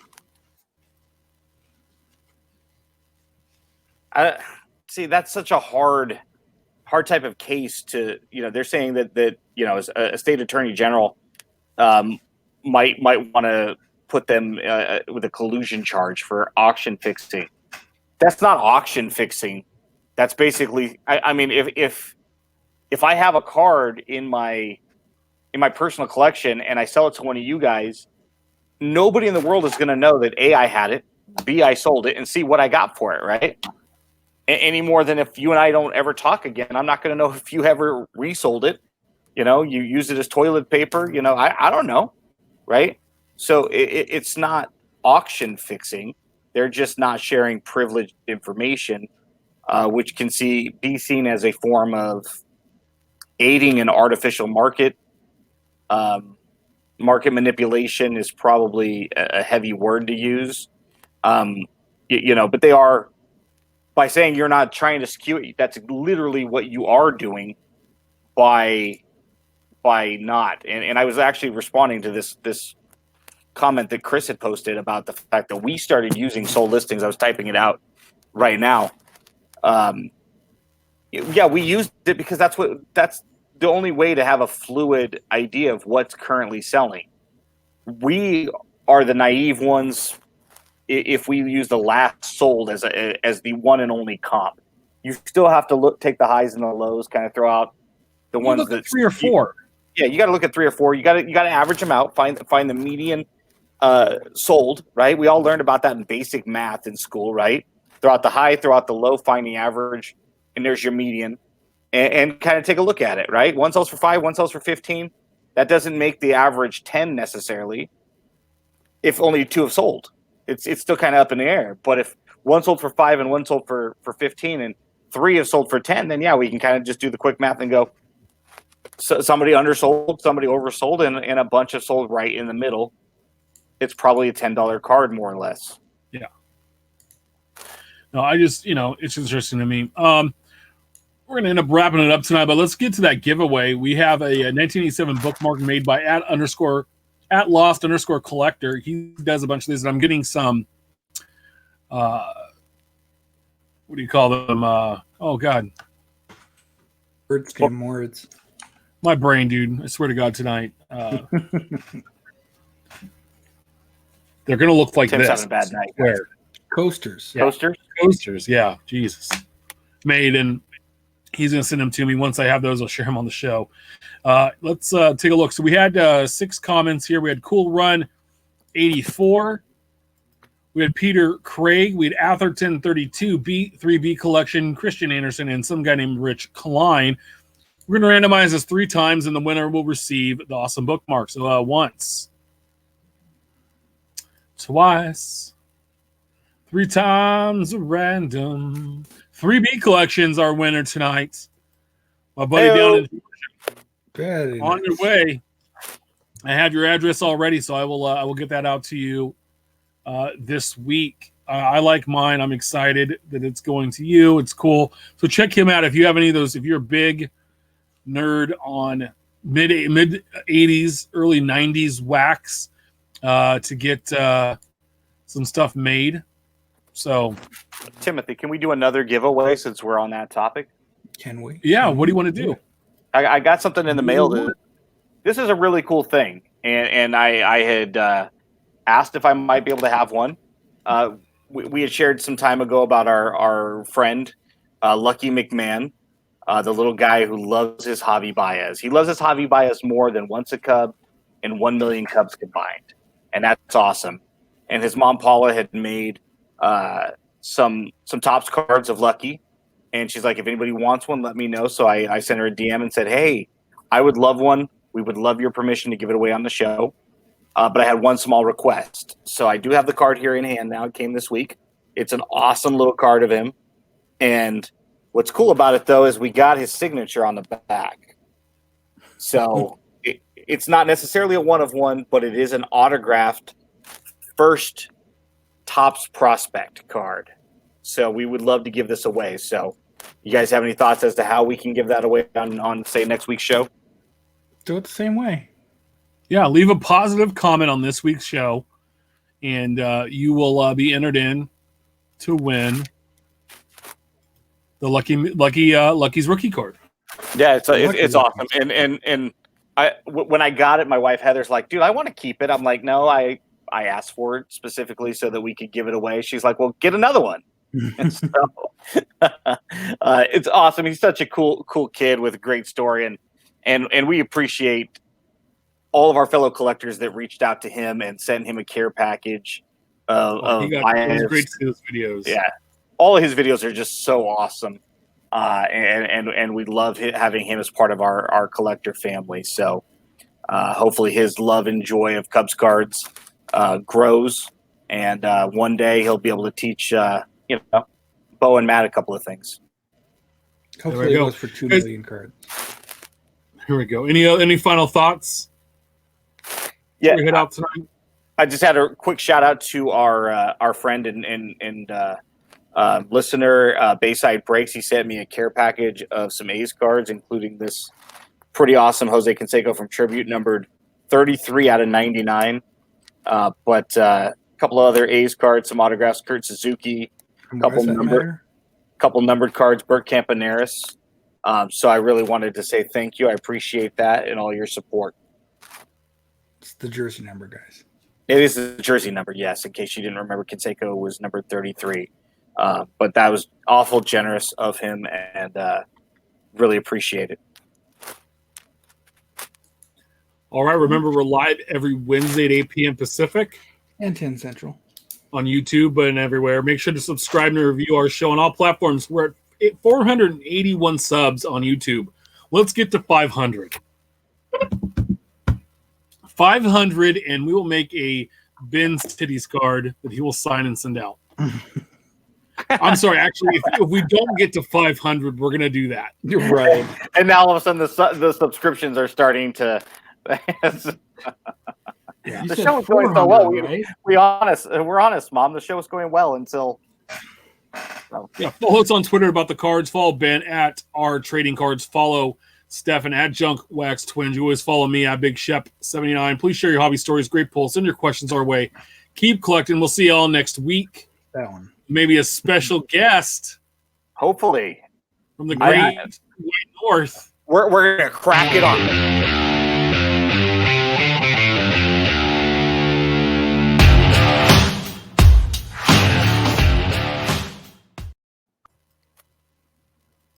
See, that's such a hard type of case to, they're saying that as a state attorney general might want to put them with a collusion charge for auction fixing. That's not auction fixing. That's basically, I mean, if I have a card in my personal collection and I sell it to one of you guys, nobody in the world is going to know that A, I had it, B, I sold it, and C, what I got for it, right? Any more than if you and I don't ever talk again, I'm not going to know if you ever resold it. You know, you use it as toilet paper. You know, I don't know, right? So it's not auction fixing. They're just not sharing privileged information, which can be seen as a form of aiding an artificial market. Market manipulation is probably a heavy word to use, but they are, by saying you're not trying to skew it, that's literally what you are doing by not. And I was actually responding to this comment that Chris had posted about the fact that we started using sold listings. I was typing it out right now. We used it because that's the only way to have a fluid idea of what's currently selling. We are the naive ones if we use the last sold as the one and only comp. You still have to take the highs and the lows, kind of throw out the ones that 3 or 4. You got to look at 3 or 4. You got to average them out. Find the median sold. Right. We all learned about that in basic math in school. Right. Throw out the high, throw out the low, find the average, and there's your median, and kind of take a look at it. Right. One sells for 5, one sells for 15. That doesn't make the average 10 necessarily. If only 2 have sold, it's still kind of up in the air. But if one sold for 5 and one sold for 15 and 3 have sold for 10, then we can kind of just do the quick math and go, so somebody undersold, somebody oversold, and a bunch have sold right in the middle. It's probably a $10 card, more or less. Yeah. No, I just, it's interesting to me. We're going to end up wrapping it up tonight, but let's get to that giveaway. We have a 1987 bookmark made by @lost_collector. He does a bunch of these, and I'm getting some, what do you call them? Oh, God. Words came words. My brain, dude. I swear to God tonight. They're going to look like Tim's this. having a bad night. Where? Coasters. Yeah. Coasters? Coasters, yeah. Jesus. Made, and he's going to send them to me. Once I have those, I'll share them on the show. Let's take a look. So we had 6 comments here. We had Cool Run 84. We had Peter Craig. We had Atherton 32, B3B Collection, Christian Anderson, and some guy named Rich Klein. We're going to randomize this 3 times, and the winner will receive the awesome bookmark. So once, twice, 3 times random. 3B Collection's our winner tonight. My buddy down in on your way. I have your address already, so I will get that out to you this week. I like mine. I'm excited that it's going to you. It's cool. So check him out if you have any of those. If you're a big nerd on mid 80s, early 90s wax to get some stuff made. So, Timothy, can we do another giveaway since we're on that topic? Can we? Yeah. What do you want to do? I got something in the mail. This is a really cool thing, and I had asked if I might be able to have one. We had shared some time ago about our friend, Lucky McMahon, the little guy who loves his Javi Baez. He loves his Javi Baez more than Once a Cub and 1 million Cubs combined, and that's awesome. And his mom, Paula, had made some Topps cards of Lucky, and she's like, if anybody wants one, let me know. So I sent her a DM and said, hey, I would love one. We would love your permission to give it away on the show. But I had one small request. So I do have the card here in hand now. It came this week. It's an awesome little card of him. And what's cool about it, though, is we got his signature on the back. So it's not necessarily a 1-of-1, but it is an autographed first Topps prospect card. So we would love to give this away. So you guys have any thoughts as to how we can give that away on say, next week's show? Do it the same way. Yeah, leave a positive comment on this week's show, and you will be entered in to win the Lucky's rookie card. Yeah, it's awesome. And when I got it, my wife Heather's like, "Dude, I want to keep it." I'm like, "No, I I asked for it specifically so that we could give it away. She's like, well, get another one. And so it's awesome. He's such a cool kid with a great story. And we appreciate all of our fellow collectors that reached out to him and sent him a care package. It was great to see those videos. Yeah. All of his videos are just so awesome. And we love having him as part of our collector family. So hopefully his love and joy of Cubs cards grows. And one day he'll be able to teach, Bo and Matt a couple of things. Hopefully it goes for 2 million cards. Here we go. Any final thoughts? Yeah. We head out tonight? I just had a quick shout out to our friend and listener, Bayside Breaks. He sent me a care package of some A's cards, including this pretty awesome Jose Canseco from Tribute, numbered 33 out of 99. But a couple of other A's cards, some autographs, Kurt Suzuki, couple numbered cards, Bert Campaneris. So I really wanted to say thank you. I appreciate that and all your support. It's the jersey number, guys. It is the jersey number, yes, in case you didn't remember, Canseco was number 33. But that was awful generous of him, and really appreciate it. All right, remember we're live every Wednesday at 8 p.m. Pacific. And 10 Central. On YouTube and everywhere. Make sure to subscribe and review our show on all platforms. We're at 481 subs on YouTube. Let's get to 500. 500, and we will make a Ben Titties card that he will sign and send out. I'm sorry, actually, if we don't get to 500, we're going to do that. You're right. And now all of a sudden the subscriptions are starting to... Yeah. The show was going so well. Right? We're honest, Mom. The show was going well until... Yeah, follow us on Twitter about the cards. Follow Ben at our trading cards. Follow Stefan at Junk Wax Twins. You always follow me at Big Shep 79. Please share your hobby stories. Great poll. Send your questions our way. Keep collecting. We'll see you all next week. That one. Maybe a special guest. Hopefully. From the great North. We're going to crack it on.